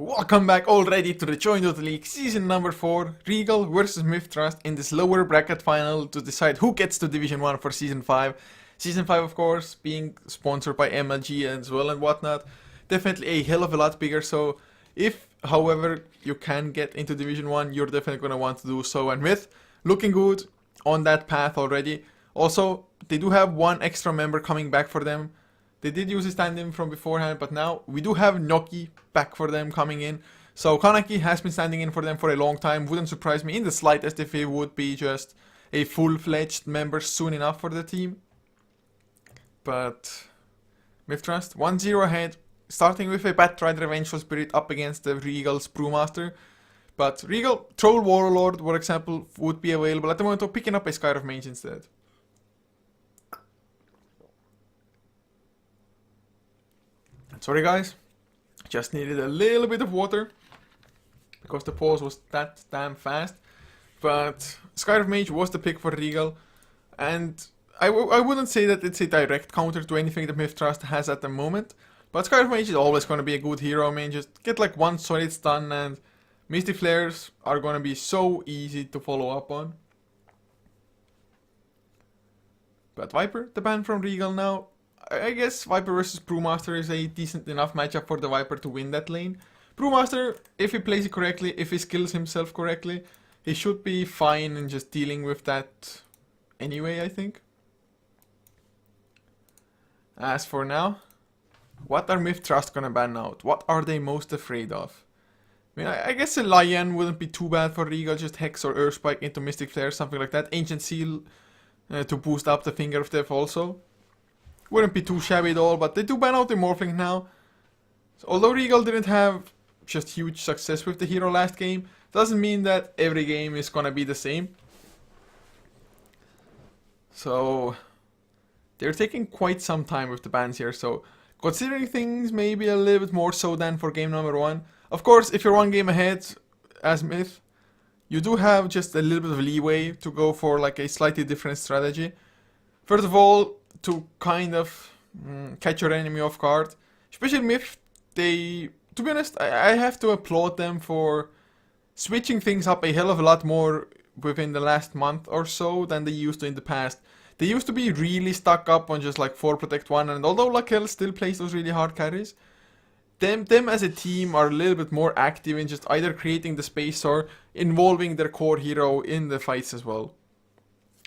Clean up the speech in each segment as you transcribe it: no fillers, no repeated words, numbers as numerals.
Welcome back already to the Join Dota League season number 4, Regal versus MiTH in this lower bracket final to decide who gets to Division 1 for season 5. Season 5 of course being sponsored by MLG as well and whatnot. Definitely a hell of a lot bigger, so if however you can get into Division 1, you're definitely going to want to do so, and MiTH looking good on that path already. Also, they do have one extra member coming back for them. They did use a stand-in from beforehand, but now we do have Noki back for them coming in. So Kanaki has been standing in for them for a long time. Wouldn't surprise me in the slightest if he would be just a full-fledged member soon enough for the team. But MiTH 1-0 ahead, starting with a Batrider Vengeful Spirit up against the Regal's Brewmaster. But Regal, Troll Warlord, for example, would be available at the moment of picking up a Sky of Mage instead. Sorry guys, just needed a little bit of water because the pause was that damn fast. But Sky of Mage was the pick for Regal, and I wouldn't say that it's a direct counter to anything that MiTH has at the moment. But Sky of Mage is always going to be a good hero. I mean, just get like one solid stun and Misty Flares are going to be so easy to follow up on. But Viper, the ban from Regal now. I guess Viper versus Brewmaster is a decent enough matchup for the Viper to win that lane. Brewmaster, if he plays it correctly, if he skills himself correctly, he should be fine in just dealing with that anyway, I think. As for now, what are MiTH gonna ban out? What are they most afraid of? I mean, I guess a Lion wouldn't be too bad for Regal, just Hex or Earth Spike into Mystic Flare, something like that. Ancient Seal to boost up the Finger of Death also. Wouldn't be too shabby at all, but they do ban out the Morphling now. So although Regal didn't have just huge success with the hero last game, doesn't mean that every game is gonna be the same. So they're taking quite some time with the bans here, so considering things maybe a little bit more so than for game number 1. Of course, if you're one game ahead as MiTH, you do have just a little bit of leeway to go for like a slightly different strategy. First of all, to kind of catch your enemy off guard. Especially MiTH, to be honest, I have to applaud them for switching things up a hell of a lot more within the last month or so than they used to in the past. They used to be really stuck up on just like 4 Protect 1, and although Lakel still plays those really hard carries, them as a team are a little bit more active in just either creating the space or involving their core hero in the fights as well.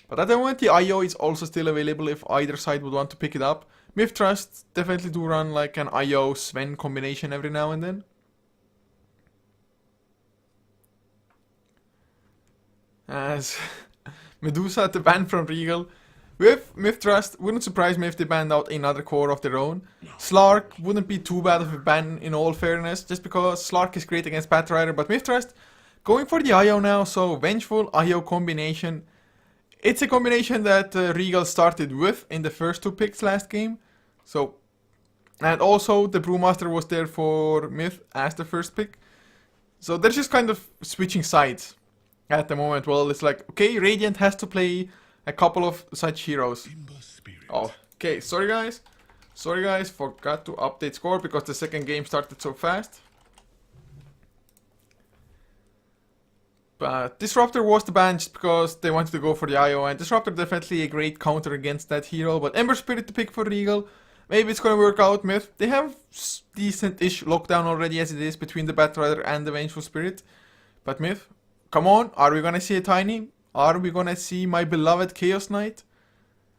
But at the moment, the IO is also still available if either side would want to pick it up. MiTH definitely do run like an IO Sven combination every now and then. As Medusa at the ban from Regal. With MiTH, wouldn't surprise me if they banned out another core of their own. Slark wouldn't be too bad of a ban in all fairness, just because Slark is great against Batrider. But MiTH going for the IO now, so Vengeful IO combination. It's a combination that Regal started with in the first 2 picks last game. So, and also the Brewmaster was there for MiTH as the first pick. So they're just kind of switching sides at the moment. Well, it's like, okay, Radiant has to play a couple of such heroes. Oh, okay, sorry guys, forgot to update score because the second game started so fast. But Disruptor was the ban just because they wanted to go for the IO, and Disruptor definitely a great counter against that hero. But Ember Spirit to pick for Regal, maybe it's gonna work out. MiTH, they have decent-ish lockdown already as it is between the Batrider and the Vengeful Spirit. But MiTH, come on, are we gonna see a Tiny? Are we gonna see my beloved Chaos Knight?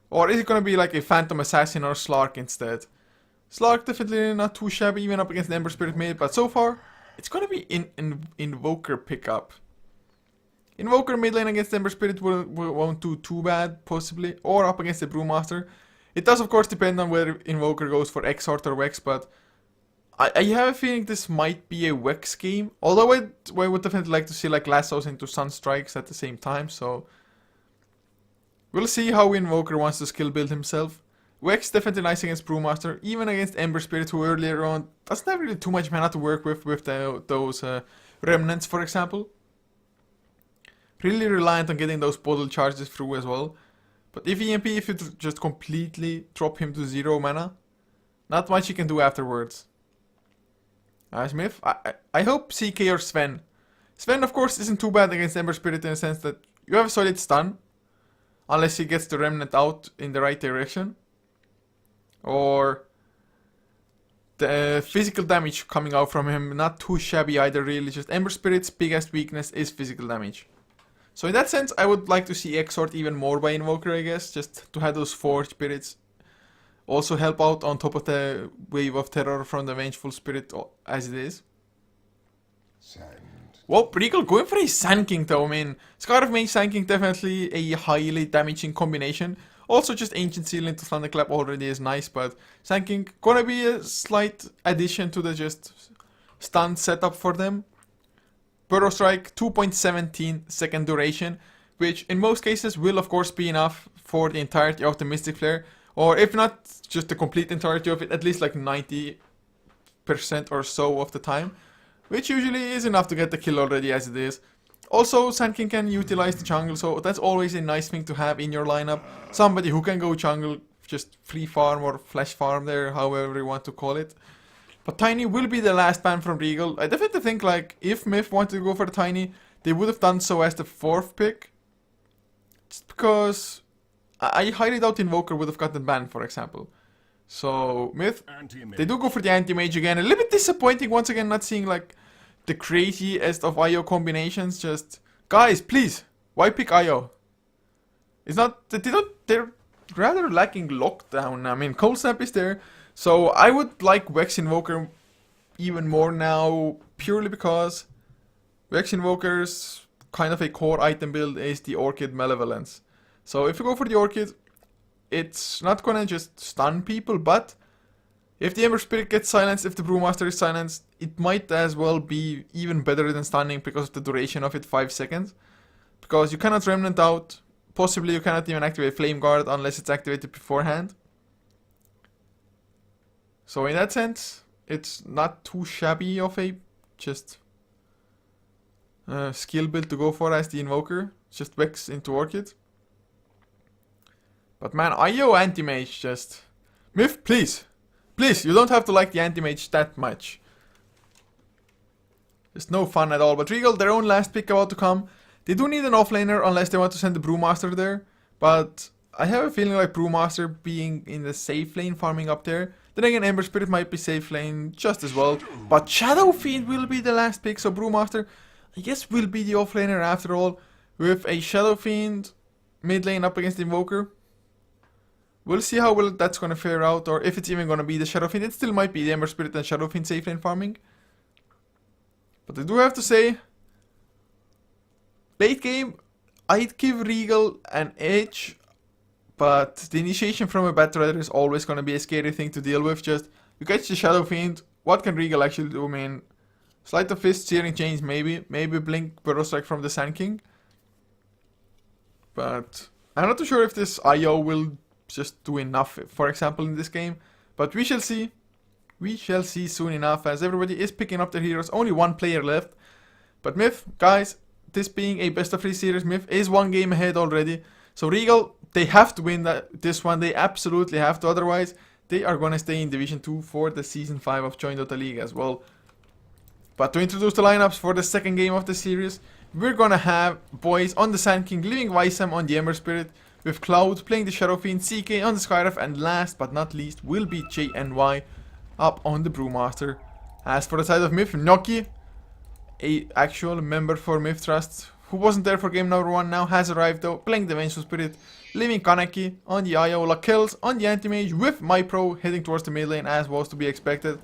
Or is it gonna be like a Phantom Assassin or Slark instead? Slark definitely not too shabby even up against the Ember Spirit mid, but so far, it's gonna be Invoker pickup. Invoker mid lane against Ember Spirit won't do too bad, possibly, or up against the Brewmaster. It does of course depend on whether Invoker goes for Exort or Vex, but I have a feeling this might be a Vex game, although I would definitely like to see like Lassos into Sunstrikes at the same time, so we'll see how Invoker wants to skill build himself. Vex definitely nice against Brewmaster, even against Ember Spirit, who earlier on doesn't have really too much mana to work with those Remnants, for example. Really reliant on getting those bottle charges through as well. But if you just completely drop him to 0 mana, not much you can do afterwards. MiTH, I hope CK or Sven. Sven, of course, isn't too bad against Ember Spirit in the sense that you have a solid stun. Unless he gets the Remnant out in the right direction. Or the physical damage coming out from him, not too shabby either really. Just Ember Spirit's biggest weakness is physical damage. So in that sense, I would like to see Exort even more by Invoker, I guess. Just to have those 4 spirits also help out on top of the wave of terror from the Vengeful Spirit as it is. Well, Regal going for a Sand King though. I mean, Scarf Mage Sand King definitely a highly damaging combination. Also, just Ancient Seal into Thunderclap already is nice, but Sand King gonna be a slight addition to the just stun setup for them. Burrow Strike, 2.17 second duration, which in most cases will of course be enough for the entirety of the Mystic Flare. Or if not just the complete entirety of it, at least like 90% or so of the time. Which usually is enough to get the kill already as it is. Also, Sand King can utilize the jungle, so that's always a nice thing to have in your lineup. Somebody who can go jungle, just free farm or flash farm there, however you want to call it. But Tiny will be the last ban from Regal. I definitely think like if MiTH wanted to go for the Tiny, they would have done so as the 4th pick. Just because I highly doubt Invoker would have gotten banned, for example. So MiTH, they do go for the Anti-Mage again. A little bit disappointing once again not seeing like the craziest of IO combinations. Just guys, please, why pick IO? It's not they're rather lacking lockdown. I mean, Cold Snap is there, so I would like Vex Invoker even more now, purely because Vex Invoker's kind of a core item build is the Orchid Malevolence. So if you go for the Orchid, it's not gonna just stun people, but if the Ember Spirit gets silenced, if the Brewmaster is silenced, it might as well be even better than stunning because of the duration of it, 5 seconds. Because you cannot Remnant out, possibly you cannot even activate Flame Guard unless it's activated beforehand. So in that sense, it's not too shabby of a just skill build to go for as the Invoker. Just Vex into Orchid. But man, IO Anti-Mage just... MiTH, please! Please, you don't have to like the Anti-Mage that much. It's no fun at all. But Regal, their own last pick about to come. They do need an offlaner unless they want to send the Brewmaster there. But I have a feeling like Brewmaster being in the safe lane farming up there. Then again, Ember Spirit might be safe lane just as well. But Shadow Fiend will be the last pick. So Brewmaster, I guess, will be the offlaner after all. With a Shadow Fiend mid lane up against the Invoker. We'll see how well that's gonna fare out, or if it's even gonna be the Shadow Fiend. It still might be the Ember Spirit and Shadow Fiend safe lane farming. But I do have to say, late game, I'd give Regal an edge, but the initiation from a Batrider is always gonna be a scary thing to deal with. Just, you catch the Shadow Fiend, what can Regal actually do? I mean, Sleight of Fist, Searing Chains maybe Blink, Burrow Strike from the Sand King. But I'm not too sure if this IO will just do enough, for example, in this game. But we shall see. We shall see soon enough, as everybody is picking up their heroes. Only 1 player left. But MiTH, guys, this being a best of 3 series, MiTH is 1 game ahead already. So Regal, they have to win this one. They absolutely have to. Otherwise, they are going to stay in Division 2 for the Season 5 of Join Dota League as well. But to introduce the lineups for the second game of the series, we're going to have boys on the Sand King, leaving Wisam on the Ember Spirit, with Cloud playing the Shadow Fiend, CK on the Skyref, and last but not least will be JNY up on the Brewmaster. As for the side of MiTH, Noki, a actual member for MiTH Trust, who wasn't there for game number 1, now has arrived though, playing the Vengeful Spirit, leaving Kaneki on the Iola kills on the Anti-Mage, with MyPro heading towards the mid lane as was to be expected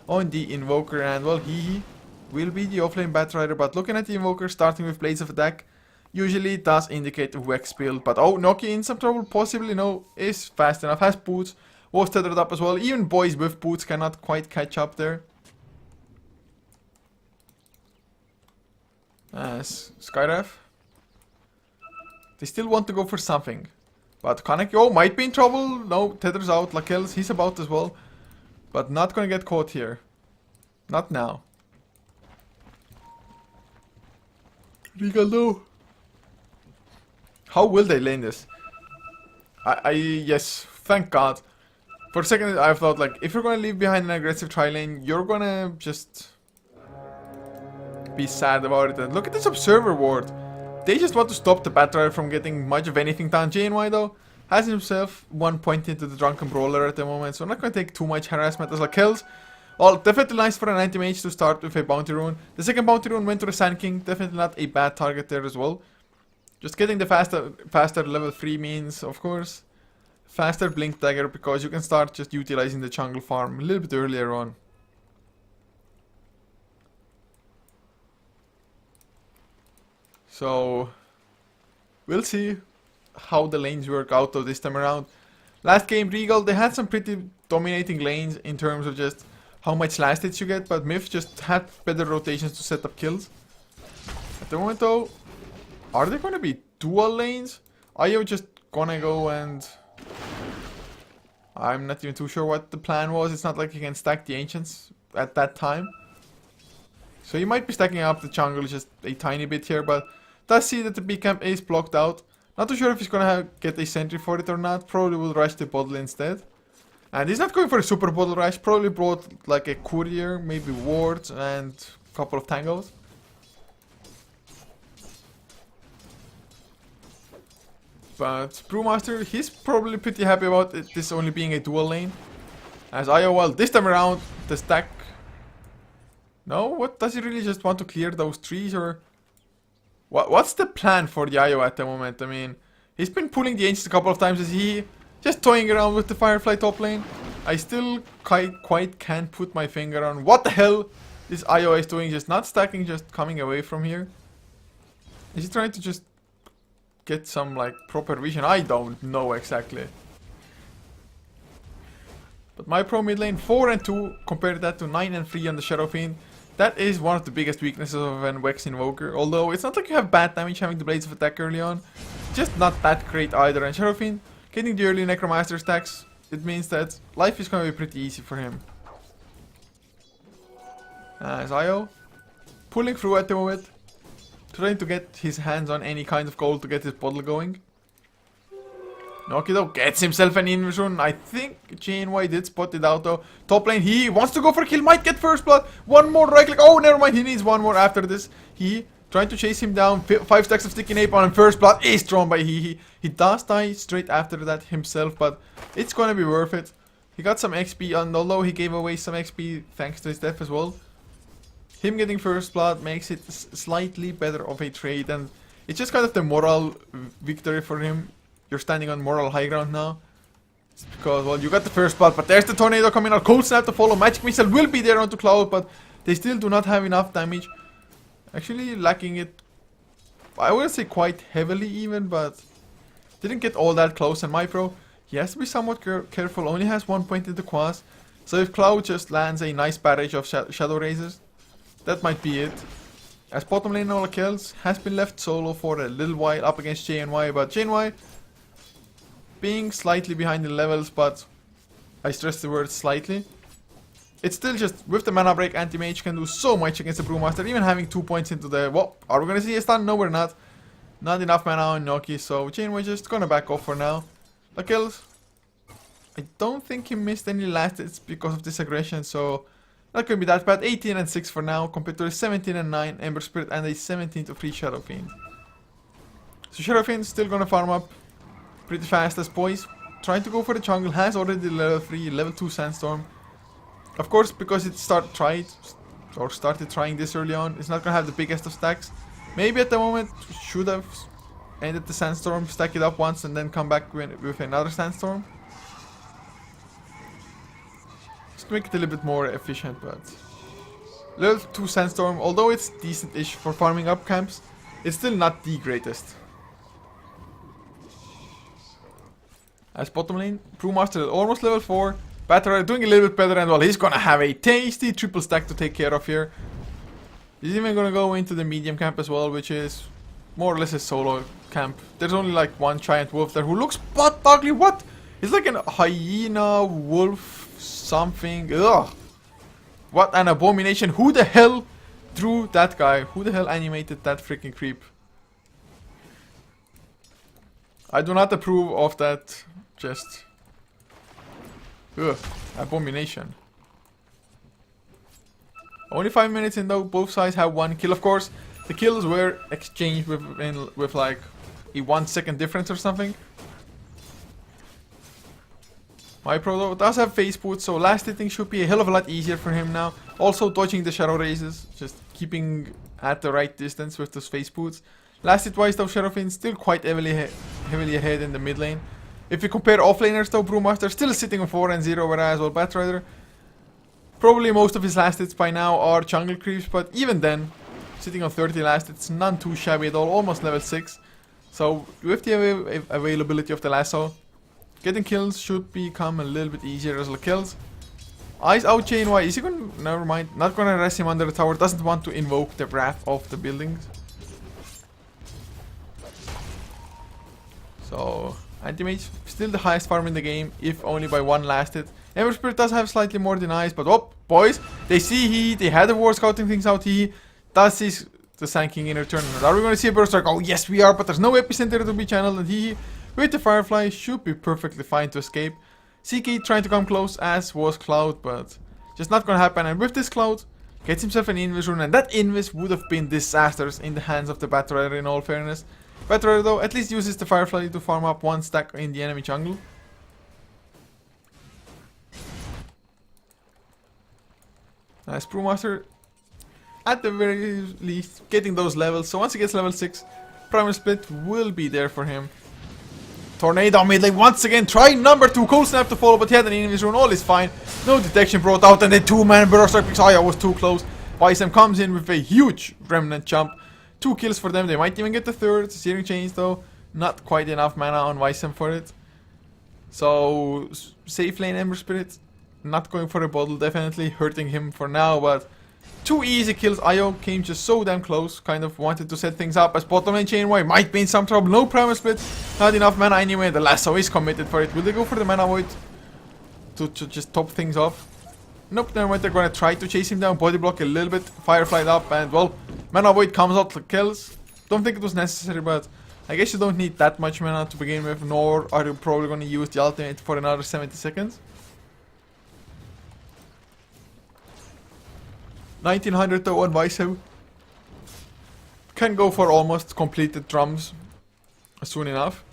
on the Invoker, and well, he will be the offlane Batrider. But looking at the Invoker starting with Blades of Attack, usually does indicate a Vex build. But oh, Noki in some trouble, possibly no, is fast enough, has boots, was tethered up as well. Even boys with boots cannot quite catch up there. Skyref, they still want to go for something. But Kaneki, oh, might be in trouble. No, tethers out, Lakels, he's about as well. But not gonna get caught here. Not now. Regal, no. How will they lane this? Yes, thank God. For a second I thought like, if you're gonna leave behind an aggressive tri lane, you're gonna just be sad about it. And look at this observer ward. They just want to stop the Battle from getting much of anything done. JNY though has himself 1 point into the Drunken Brawler at the moment, so I'm not going to take too much harassment as like kills. Well, definitely nice for an anti-mage to start with a Bounty Rune. The second Bounty Rune went to the Sand King, definitely not a bad target there as well. Just getting the faster level 3 means, of course, faster Blink Dagger, because you can start just utilizing the jungle farm a little bit earlier on. So, we'll see how the lanes work out though this time around. Last game, Regal, they had some pretty dominating lanes in terms of just how much last hits you get, but MiTH just had better rotations to set up kills. At the moment though, are they gonna be dual lanes? Are you just gonna go and... I'm not even too sure what the plan was. It's not like you can stack the Ancients at that time. So you might be stacking up the jungle just a tiny bit here, but does see that the B camp is blocked out. Not too sure if he's gonna get a sentry for it or not. Probably will rush the bottle instead. And he's not going for a super bottle rush. Probably brought like a courier, maybe wards and a couple of tangos. But Brewmaster, he's probably pretty happy about this only being a dual lane. As IO, well, this time around, the stack... No, what, does he really just want to clear those trees, or... What's the plan for the IO at the moment? I mean, he's been pulling the Ancients a couple of times. Is he just toying around with the Firefly top lane? I still quite can't put my finger on what the hell this IO is doing. Just not stacking, just coming away from here. Is he trying to just get some like proper vision? I don't know exactly. But my pro mid lane 4 and 2, compare that to 9 and 3 on the Shadow Fiend. That is one of the biggest weaknesses of an Vex Invoker. Although it's not like you have bad damage having the Blades of Attack early on. Just not that great either. And Shadow Fiend getting the early Necromancer stacks, it means that life is going to be pretty easy for him. As IO pulling through at the moment, trying to get his hands on any kind of gold to get his bottle going. Noki though gets himself an invasion. I think JNY did spot it out though. Top lane, he wants to go for a kill, might get first blood. One more right click. Oh, never mind, he needs one more after this. He trying to chase him down. 5 stacks of sticky napalm and first blood is drawn by he. He does die straight after that himself, but it's gonna be worth it. He got some XP, and although he gave away some XP thanks to his death as well, him getting first blood makes it slightly better of a trade, and it's just kind of the moral victory for him. You're standing on moral high ground now. It's because, well, you got the first blood, but there's the tornado coming out. Cold Snap to follow. Magic Missile will be there onto Cloud, but they still do not have enough damage. Actually lacking it, I wouldn't say quite heavily even, but didn't get all that close. And MyPro, he has to be somewhat careful. Only has 1 point in the quas. So if Cloud just lands a nice barrage of Shadow Razors, that might be it. As bottom lane all kills, has been left solo for a little while up against JNY, but JNY being slightly behind in levels, but I stress the word slightly. It's still just, with the mana break, anti-mage can do so much against the Brewmaster, even having 2 points into the... Well, are we gonna see a stun? No, we're not. Not enough mana on Noki, so JNY just gonna back off for now. The kills, I don't think he missed any last hits because of this aggression, so not gonna be that bad. 18 and 6 for now, compared to a 17 and 9 Ember Spirit and a 17 to 3 Shadow Fiend. So Shadow Fiend still gonna farm up pretty fast as boys. Trying to go for the jungle, has already level 3, level 2 Sandstorm. Of course, because it started trying this early on, it's not gonna have the biggest of stacks. Maybe at the moment should have ended the Sandstorm, stack it up once and then come back with another Sandstorm. Just to make it a little bit more efficient, but level 2 Sandstorm, although it's decent-ish for farming up camps, it's still not the greatest. As bottom lane, Brewmaster almost level 4. Batterer doing a little bit better, and well, he's gonna have a tasty triple stack to take care of here. He's even gonna go into the medium camp as well, which is more or less a solo camp. There's only like one giant wolf there who looks butt ugly. What? It's like a hyena, wolf, something. Ugh. What an abomination. Who the hell drew that guy? Who the hell animated that freaking creep? I do not approve of that. Just... Ugh, abomination. Only 5 minutes in though, both sides have 1 kill. Of course, the kills were exchanged with like a 1 second difference or something. MyPro though does have phase boots, so last hitting should be a hell of a lot easier for him now. Also dodging the shadow races, just keeping at the right distance with those phase boots. Last hit wise though, Shadowfiend still quite heavily ahead in the mid lane. If we compare offlaners though, Brewmaster still sitting on 4 and 0, whereas well Batrider, probably most of his last hits by now are jungle creeps, but even then, sitting on 30 last hits, none too shabby at all, almost level 6. So with the availability of the lasso, getting kills should become a little bit easier as well. Kills. Ice out chain. Why is he going? Never mind. Not gonna rest him under the tower. Doesn't want to invoke the wrath of the buildings. So anti-mage still the highest farm in the game, if only by 1 last hit. Ember Spirit does have slightly more denies, but oh boys, they see they had the war scouting things out. He does see the Sand King in return. Are we gonna see a burst strike? Oh yes we are, but there's no epicenter to be channeled, and he with the Firefly should be perfectly fine to escape. CK trying to come close as was Cloud, but just not gonna happen. And with this Cloud, gets himself an Invis rune, and that Invis would have been disastrous in the hands of the Batrider in all fairness. Batrider though at least uses the Firefly to farm up 1 stack in the enemy jungle. Nice Brewmaster at the very least getting those levels, so once he gets level 6, Primal Split will be there for him. Tornado mid lane once again, try number 2, Cold Snap to follow, but he had an enemy's rune, all is fine. No detection brought out, and the 2-man burst strike because I was too close. Bison comes in with a huge remnant jump. 2 kills for them, they might even get the 3rd. Searing Chains though, not quite enough mana on Visem for it. So, safe lane Ember Spirit, not going for a bottle, definitely hurting him for now, but 2 easy kills. Io came just so damn close, kind of wanted to set things up as bottom lane Chain Y might be in some trouble. No Primal Split, not enough mana anyway, the lasso is committed for it. Will they go for the mana void to just top things off? Nope, never mind, they're gonna try to chase him down, body block a little bit, Firefly up, and well, mana void comes out, kills. Don't think it was necessary, but I guess you don't need that much mana to begin with, nor are you probably gonna use the ultimate for another 70 seconds. 1900 though on Visem. Can go for almost completed drums soon enough.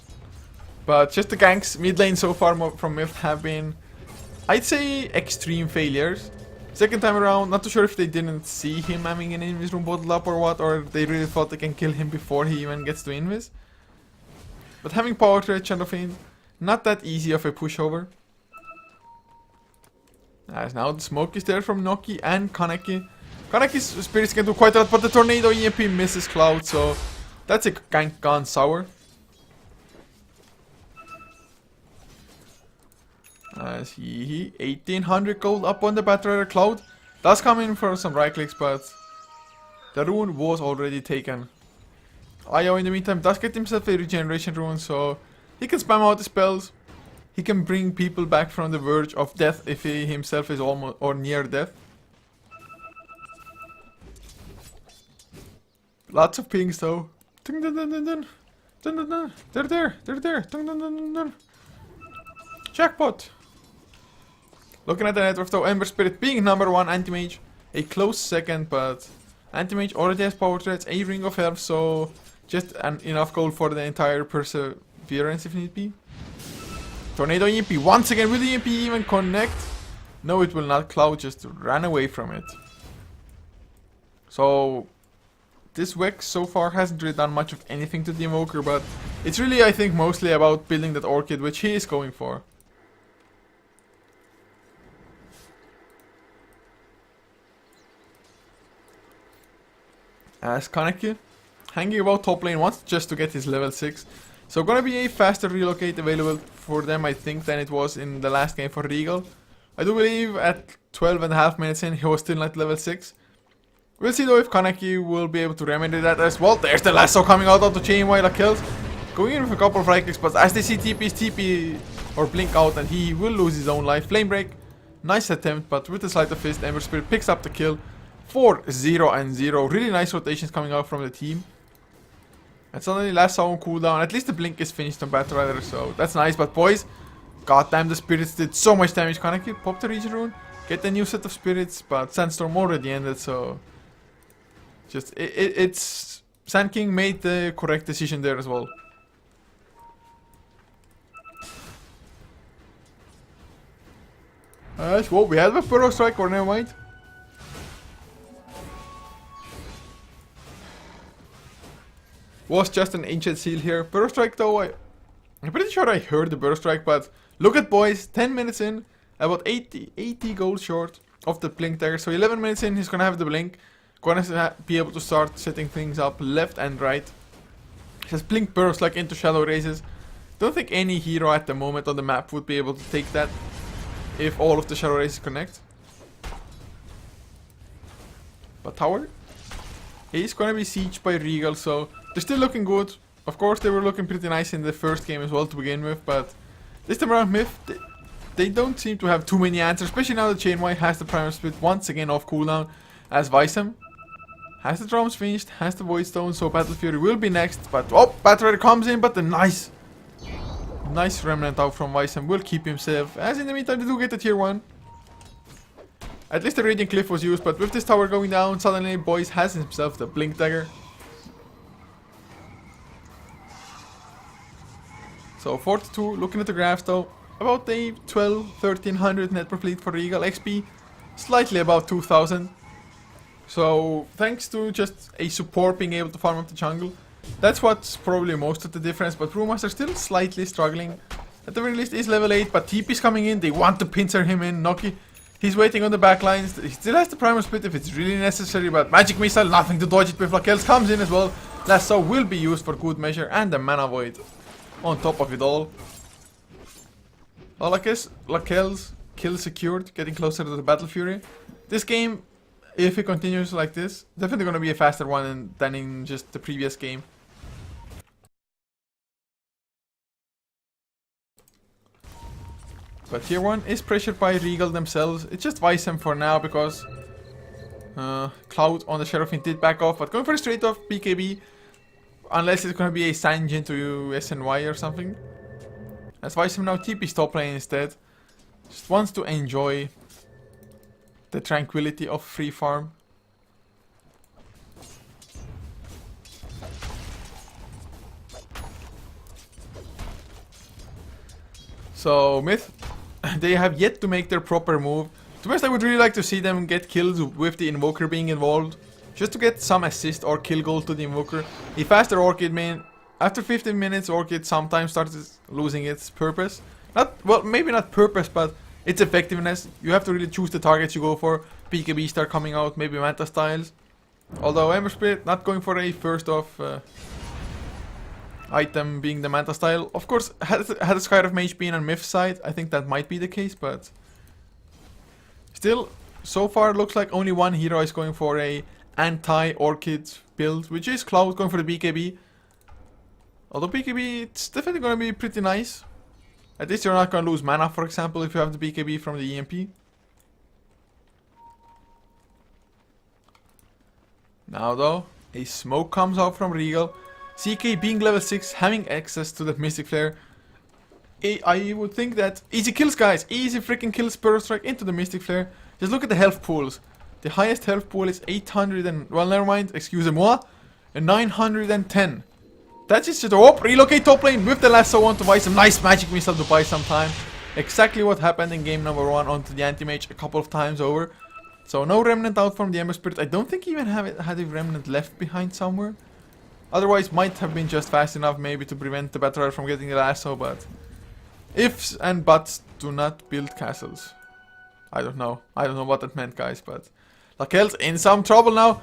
But just the ganks mid lane so far from MiTH have been, I'd say, extreme failures. Second time around, not too sure if they didn't see him having an Invis room bottled up or what, or they really thought they can kill him before he even gets to Invis. But having power threat, Shadowfiend, not that easy of a pushover. As now the smoke is there from Noki and Kaneki. Kaneki's spirits can do quite a lot, but the Tornado EMP misses Cloud, so that's a gank gone sour. As he 1800 gold up on the Batrider. Cloud does come in for some right clicks, but the rune was already taken. Io in the meantime does get himself a regeneration rune, so he can spam out the spells. He can bring people back from the verge of death if he himself is almost or near death. Lots of pings though. Dun, dun, dun, dun, dun. Dun, dun, dun. They're there. They're there. Dun, dun, dun, dun, dun. Jackpot. Looking at the network though, Ember Spirit being number 1, Anti-Mage a close second, but Anti-Mage already has power threats, a Ring of Health, so just enough gold for the entire Perseverance if need be. Tornado EMP once again. Will the EMP even connect? No, it will not. Cloud just ran away from it. So this Vex so far hasn't really done much of anything to the Invoker, but it's really, I think, mostly about building that Orchid, which he is going for. As Kaneki hanging about top lane wants just to get his level 6. So gonna be a faster relocate available for them, I think, than it was in the last game for Regal. I do believe at 12.5 minutes in he was still not level 6. We'll see though if Kaneki will be able to remedy that as well. There's the lasso coming out of the chain while it kills. Going in with a couple of right clicks, but as they see TP or blink out, and he will lose his own life. Flame break, nice attempt, but with the sleight of fist, Ember Spirit picks up the kill. 4-0 and 0. Really nice rotations coming out from the team. And suddenly lasso on cooldown. At least the blink is finished on Batrider, so that's nice. But boys, goddamn, the spirits did so much damage. Kaneki popped the regen rune. get a new set of spirits, but Sandstorm already ended, so just it's Sand King made the correct decision there as well. Well, we have a Burrow Strike, or never mind. Was just an Ancient Seal here. Burrow Strike though, I'm pretty sure I heard the Burrow Strike, but look at boys, 10 minutes in, about 80 gold short of the Blink Dagger. So 11 minutes in, he's gonna have the Blink. Gonna be able to start setting things up left and right. Just Blink Burrow Strike into Shadow Races. Don't think any hero at the moment on the map would be able to take that if all of the Shadow Races connect. But tower, he's gonna be sieged by Regal, so they're still looking good. Of course, they were looking pretty nice in the first game as well to begin with, but this time around MiTH, they don't seem to have too many answers, especially now that Chainwhite has the Primal Split once again off cooldown, as Visam has the drums finished, has the Void Stone, so Battle Fury will be next, but oh, Battle Rider comes in, but the nice Remnant out from Visam will keep him safe, as in the meantime they do get the tier 1. At least the Radiant Cliff was used, but with this tower going down, suddenly Boys has himself the Blink Dagger. So 42, looking at the graphs though, about a 1300 net per fleet for Regal, XP slightly above 2000. So thanks to just a support being able to farm up the jungle, that's what's probably most of the difference, but Brewmaster still slightly struggling. At the very least is level 8, but TP's coming in, they want to pincer him in. Noki, he's waiting on the backlines, he still has the Primal Split if it's really necessary, but Magic Missile, nothing to dodge it with. Lakel's comes in as well, Lasso will be used for good measure, and the Mana Void on top of it all. Well, I guess Lakel's kill secured, getting closer to the Battle Fury. This game, if it continues like this, definitely gonna be a faster one than in just the previous game. But tier 1 is pressured by Regal themselves. It's just Visam for now because Cloud on the Sheriffin did back off, but going for a straight off BKB, unless it's gonna be a Sanjin to SNY or something. As Visam now TP's top lane instead. Just wants to enjoy the tranquility of free farm. So MiTH, they have yet to make their proper move. To be honest, I would really like to see them get kills with the Invoker being involved, just to get some assist or kill goal to the Invoker. A faster Orchid main, after 15 minutes Orchid sometimes starts losing its purpose. Well, maybe not purpose, but its effectiveness. You have to really choose the targets you go for. BKB start coming out, maybe Manta styles. Although Ember Spirit not going for a first off item being the Manta style. Of course, had the Skyriff Mage been on MiTH's side, I think that might be the case, but still, so far it looks like only one hero is going for a anti-Orchid build, which is Cloud going for the BKB. Although BKB, it's definitely going to be pretty nice. At least you're not going to lose mana, for example, if you have the BKB from the EMP. Now though, a smoke comes out from Regal. CK being level 6, having access to the Mystic Flare. I would think that easy kills, guys. Easy freaking kills. Burrow Strike into the Mystic Flare. Just look at the health pools. The highest health pool is 800 and... well, never mind. Excusez-moi. And 910. That's just relocate top lane with the lasso on to buy some nice Magic Missile to buy some time. Exactly what happened in game number 1 onto the Anti-Mage a couple of times over. So no Remnant out from the Ember Spirit. I don't think even had a Remnant left behind somewhere. Otherwise might have been just fast enough maybe to prevent the Battle Rider from getting the lasso, but ifs and buts do not build castles. I don't know what that meant, guys, but Lakel's in some trouble now.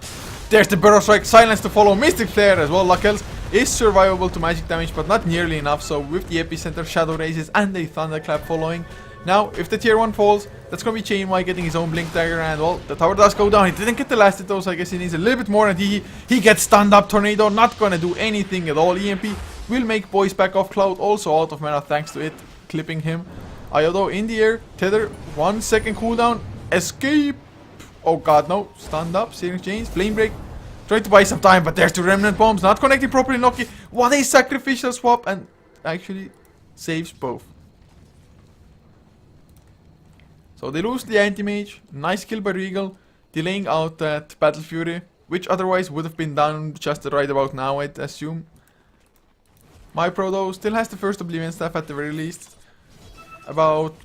There's the Burrow Strike, silence to follow, Mystic Flare as well. Lakel's is survivable to magic damage, but not nearly enough, so with the Epicenter, Shadow Races and a Thunderclap following. Now, if the tier 1 falls, that's gonna be Chainwhite getting his own Blink Dagger, and well, the tower does go down. He didn't get the last hit though, so I guess he needs a little bit more, and he gets stunned up. Tornado, not gonna do anything at all. EMP will make boys back off. Cloud also out of mana thanks to it, clipping him. Iodo in the air, Tether, 1 second cooldown, escape. Oh god, no, stunned up, Searing Chains, Flame Break. Trying to buy some time, but there's the Remnant Bombs, not connecting properly. Noki, what a sacrificial swap, and actually saves both. So they lose the anti-mage. Nice kill by Regal, delaying out that Battle Fury, which otherwise would have been done just right about now, I'd assume. MyPro though still has the first Oblivion Staff at the very least. About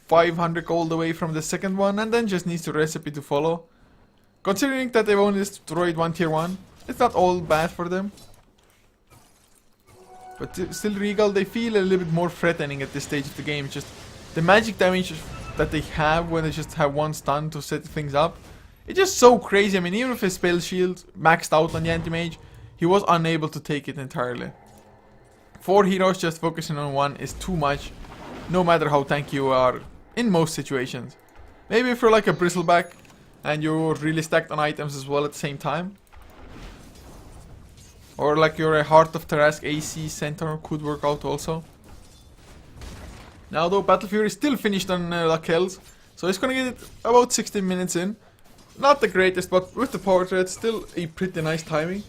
500 gold away from the second one, and then just needs the recipe to follow. Considering that they've only destroyed one tier 1, it's not all bad for them. But still Regal, they feel a little bit more threatening at this stage of the game. Just the magic damage that they have when they just have one stun to set things up. It's just so crazy. I mean, even if his spell shield maxed out on the anti-mage, he was unable to take it entirely. 4 heroes just focusing on one is too much, no matter how tanky you are in most situations. Maybe if you're like a bristleback and you're really stacked on items as well at the same time. Or like you're a Heart of Tarask AC Centaur, could work out also. Now though, Battle Fury is still finished on Lakel's, so he's gonna get it about 16 minutes in. Not the greatest, but with the power thread, still a pretty nice timing.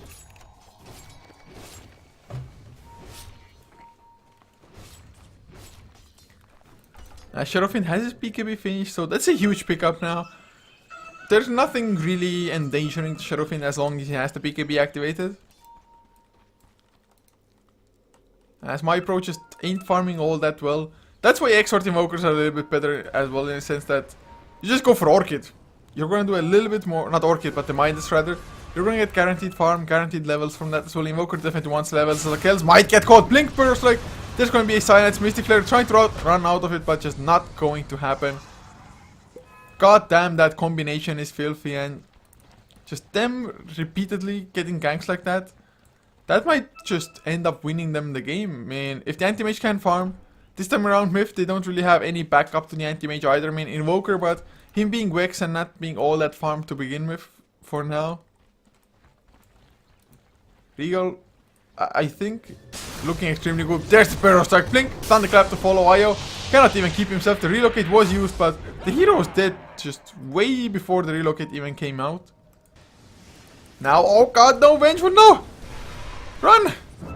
Sharofin has his BKB finished, so that's a huge pickup now. There's nothing really endangering Sharofin as long as he has the BKB activated. As MyPro just ain't farming all that well. That's why Exort Invokers are a little bit better as well, in the sense that you just go for Orchid. You're gonna do a little bit more, not Orchid, but the Midas rather. You're gonna get guaranteed farm, guaranteed levels from that as well. Invoker definitely wants levels. Lakel's might get caught. Blink Burst, like, there's gonna be a silence. Mystic Flare trying to run out of it, but just not going to happen. God damn, that combination is filthy, and just them repeatedly getting ganks like that, that might just end up winning them the game. I mean, if the anti-mage can farm, this time around MiTH, they don't really have any backup to the anti-mage either. I mean, Invoker, but him being Wex and not being all that farm to begin with for now. Regal, I think, looking extremely good. There's the Barrow Strike. Blink, Thunderclap to follow IO. Cannot even keep himself. The relocate was used, but the hero was dead just way before the relocate even came out. Now, oh god, no, Vengeful, no! Run!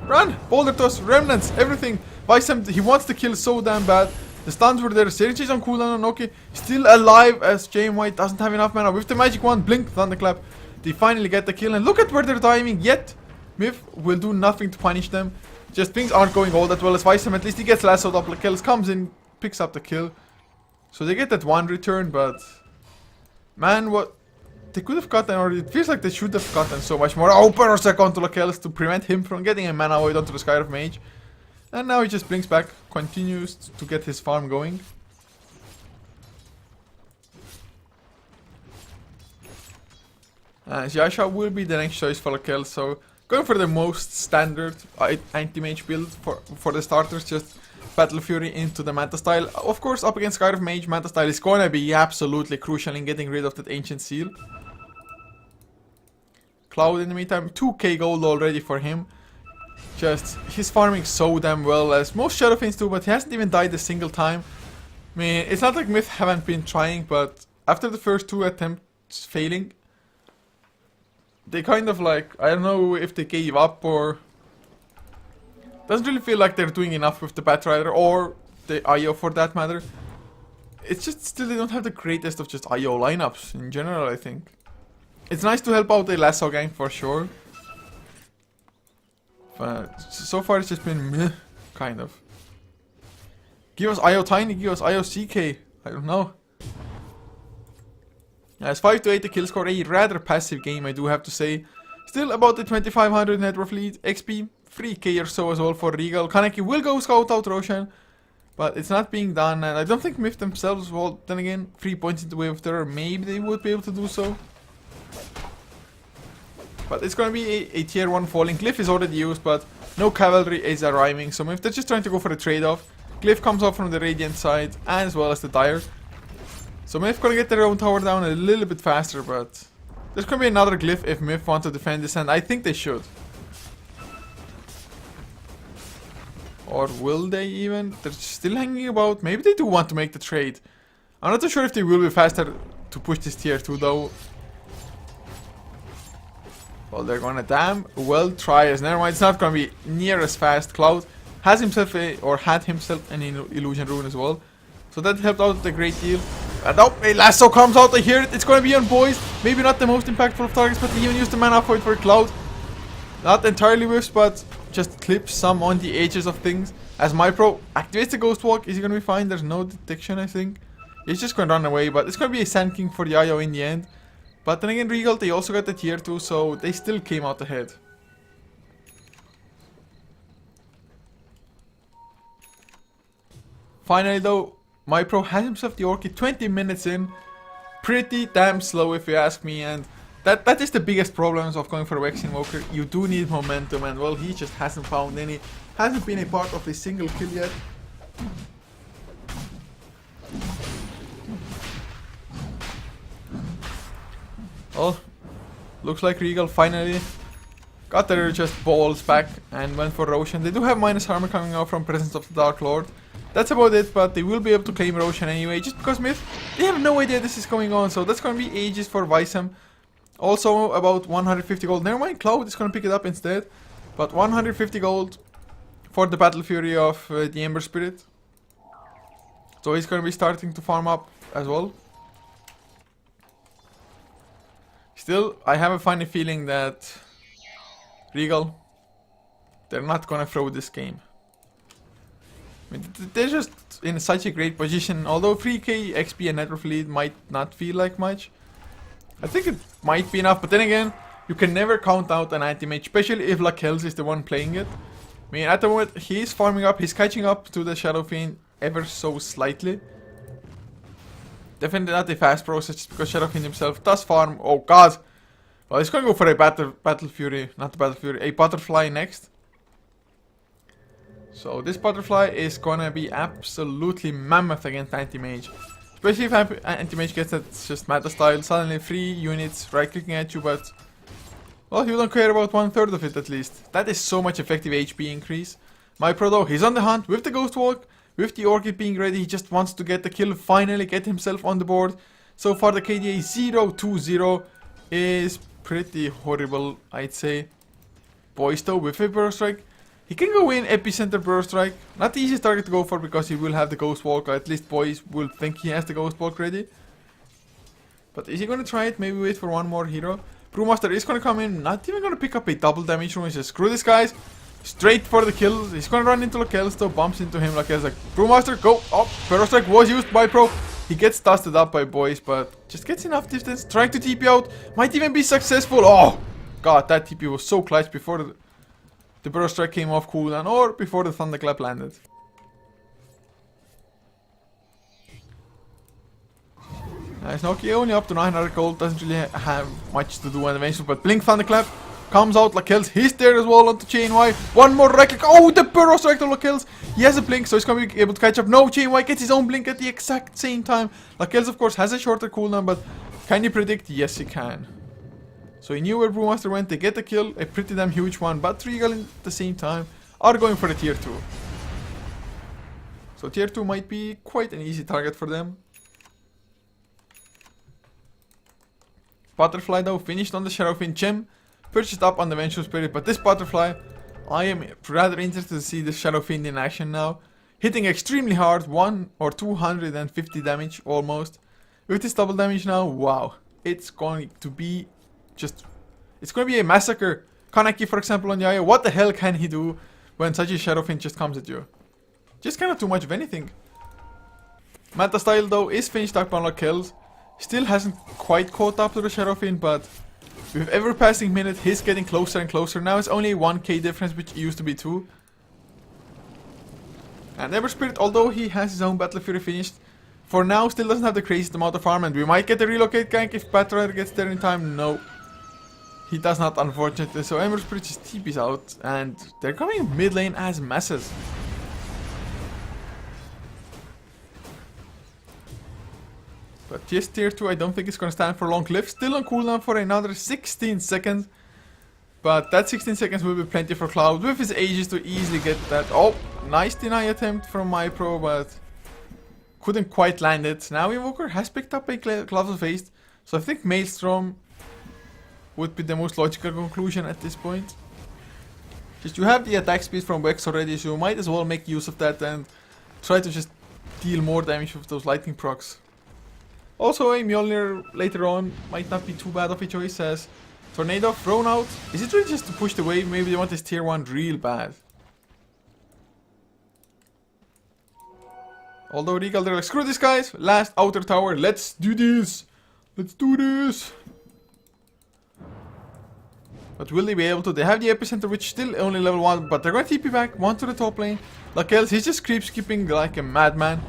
Run! Boulder Toss, Remnants, everything. Vicem, he wants to kill so damn bad. The stuns were there. Syringe is on cooldown on Oki. Still alive as Jane White doesn't have enough mana. With the magic wand, Blink, Thunderclap. They finally get the kill, and look at where they're diving. Yet MiTH will do nothing to punish them. Just things aren't going all that well as Vicem. At least he gets lassoed up. Kills, comes in, picks up the kill. So they get that one return, but man, what they could have gotten, or it feels like they should have gotten so much more. Oh, Parasect onto Lakel's to prevent him from getting a mana void onto the Sky of Mage. And now he just blinks back, continues to get his farm going. Yasha will be the next choice for Lakel, so going for the most standard anti-mage build for the starters, just Battle Fury into the Manta style. Of course, up against Sky of Mage, Manta style is gonna be absolutely crucial in getting rid of that Ancient Seal. Cloud in the meantime, 2k gold already for him. Just, he's farming so damn well, as most Shadow Fiends do, but he hasn't even died a single time. I mean, it's not like MiTH haven't been trying, but after the first 2 attempts failing, they kind of like, I don't know if they gave up or... Doesn't really feel like they're doing enough with the Batrider or the IO for that matter. It's just still they don't have the greatest of just IO lineups in general, I think. It's nice to help out a Lasso gang for sure. But so far it's just been meh, kind of. Give us IO Tiny, give us IO CK, I don't know. Yeah, it's 5 to 8 the kill score, a rather passive game I do have to say. Still about the 2500 net worth lead, XP, 3k or so as well for Regal. Kaneki will go scout out Roshan, but it's not being done, and I don't think MiTH themselves, well, then again, 3 points into Wave of Terror, maybe they would be able to do so. But it's gonna be a tier 1 falling. Glyph is already used, but no cavalry is arriving, so MiTH they're just trying to go for a trade-off. Glyph comes up from the Radiant side, as well as the Dire. So MiTH gonna get their own tower down a little bit faster, but there's gonna be another Glyph if MiTH want to defend this, and I think they should. Or will they even? They're still hanging about. Maybe they do want to make the trade. I'm not too sure if they will be faster to push this tier 2 though. Well, they're gonna damn well try as. Never mind, it's not gonna be near as fast. Cloud has himself or had himself an illusion rune as well. So that helped out a great deal. And oh, a lasso comes out, I hear it. It's gonna be on boys. Maybe not the most impactful of targets, but they even used the mana void for Cloud. Not entirely whiffs, but just clips some on the edges of things. As MiPro activates the Ghost Walk, is he gonna be fine? There's no detection, I think. He's just gonna run away, but it's gonna be a Sand King for the IO in the end. But then again, Regal, they also got the tier 2, so they still came out ahead. Finally though, MiPro has himself the Orchid 20 minutes in. Pretty damn slow if you ask me, and that is the biggest problems of going for a Vex Invoker. You do need momentum, and well, he just hasn't found any. Hasn't been a part of a single kill yet. Well, looks like Regal finally got their just balls back and went for Roshan. They do have minus armor coming out from Presence of the Dark Lord. That's about it, but they will be able to claim Roshan anyway, just because MiTH, they have no idea this is going on, so that's going to be ages for Visam. Also about 150 gold. Never mind, Cloud is going to pick it up instead. But 150 gold for the Battle Fury of the Ember Spirit. So he's going to be starting to farm up as well. Still, I have a funny feeling that Regal, they're not going to throw this game. I mean, they're just in such a great position. Although 3k XP and network lead might not feel like much, I think it might be enough. But then again, you can never count out an anti-mage, especially if Lakels is the one playing it. I mean, at the moment, he's farming up, he's catching up to the Shadow Fiend ever so slightly. Definitely not a fast process, just because Shadow Fiend himself does farm. Oh god! Well, he's gonna go for a Battle Fury, not the Battle Fury, a Butterfly next. So this Butterfly is gonna be absolutely mammoth against anti-mage. Especially if anti-mage gets that just meta style, suddenly 3 units right clicking at you, but well, you don't care about 1/3 of it at least. That is so much effective HP increase. MiPro though, he's on the hunt with the Ghost Walk, with the Orchid being ready. He just wants to get the kill, finally get himself on the board. So far the KDA 0-2-0 is pretty horrible, I'd say. Boys though, with a Burst Strike, he can go in Epicenter Burst Strike. Not the easiest target to go for because he will have the Ghost Walk, or at least boys will think he has the Ghost Walk ready. But is he gonna try it? Maybe wait for one more hero. Brewmaster is gonna come in, not even gonna pick up a double damage room. He says, screw this guys, straight for the kill. He's gonna run into Lakels though, bumps into him. Lakels like, Brewmaster, go! Oh, Burst Strike was used by Pro. He gets dusted up by boys, but just gets enough distance. Trying to TP out, might even be successful. Oh, god, that TP was so clutch before the Burst Strike came off cooldown, or before the Thunderclap landed. Nice Nokia, only up to 900 gold, doesn't really have much to do on the main, but Blink Thunderclap comes out, Lakels, he's there as well onto Chain Y. One more right click, oh, the Burrow Strike to Lakels. He has a Blink, so he's going to be able to catch up. No, Chain Y gets his own Blink at the exact same time. Lakels, of course, has a shorter cooldown, but can you predict? Yes, he can. So he knew where Brewmaster went, they get the kill, a pretty damn huge one, but Regal at the same time are going for the tier 2. So tier 2 might be quite an easy target for them. Butterfly though, finished on the Shadow Fiend gem, purchased up on the Vengeful Spirit, but this Butterfly, I am rather interested to see the Shadow Fiend in action now. Hitting extremely hard, 1 or 250 damage almost. With this double damage now, wow, it's going to be it's going to be a massacre. Kaneki, for example, on the IO, what the hell can he do when such a Shadow Fiend just comes at you? Just kind of too much of anything. Meta style though is finished up on kills. Still hasn't quite caught up to the Shadow Fiend, but with every passing minute he's getting closer and closer. Now it's only 1k difference, which used to be 2. And Ember Spirit, although he has his own Battle Fury finished, for now still doesn't have the craziest amount of farm, and we might get a relocate gank if Batrider gets there in time. No, he does not, unfortunately. So Ember Spirit just TPs out, and they're coming mid lane as masses. But just tier 2, I don't think it's gonna stand for long. Cliff still on cooldown for another 16 seconds. But that 16 seconds will be plenty for Cloud with his Aegis to easily get that. Oh, nice deny attempt from MiPro, but couldn't quite land it. Now Invoker has picked up a Gloves of Haste, so I think Maelstrom would be the most logical conclusion at this point. Just you have the attack speed from Vex already, so you might as well make use of that and try to just deal more damage with those lightning procs. Also, a Mjolnir later on might not be too bad of a choice as Tornado thrown out. Is it really just to push the wave? Maybe they want this tier 1 real bad. Although Regal, they're like, screw this guys, last outer tower, let's do this. Let's do this. But will they be able to? They have the epicenter, which still only level 1, but they're going to TP back, 1 to the top lane. Lakel, he's just creep skipping like a madman.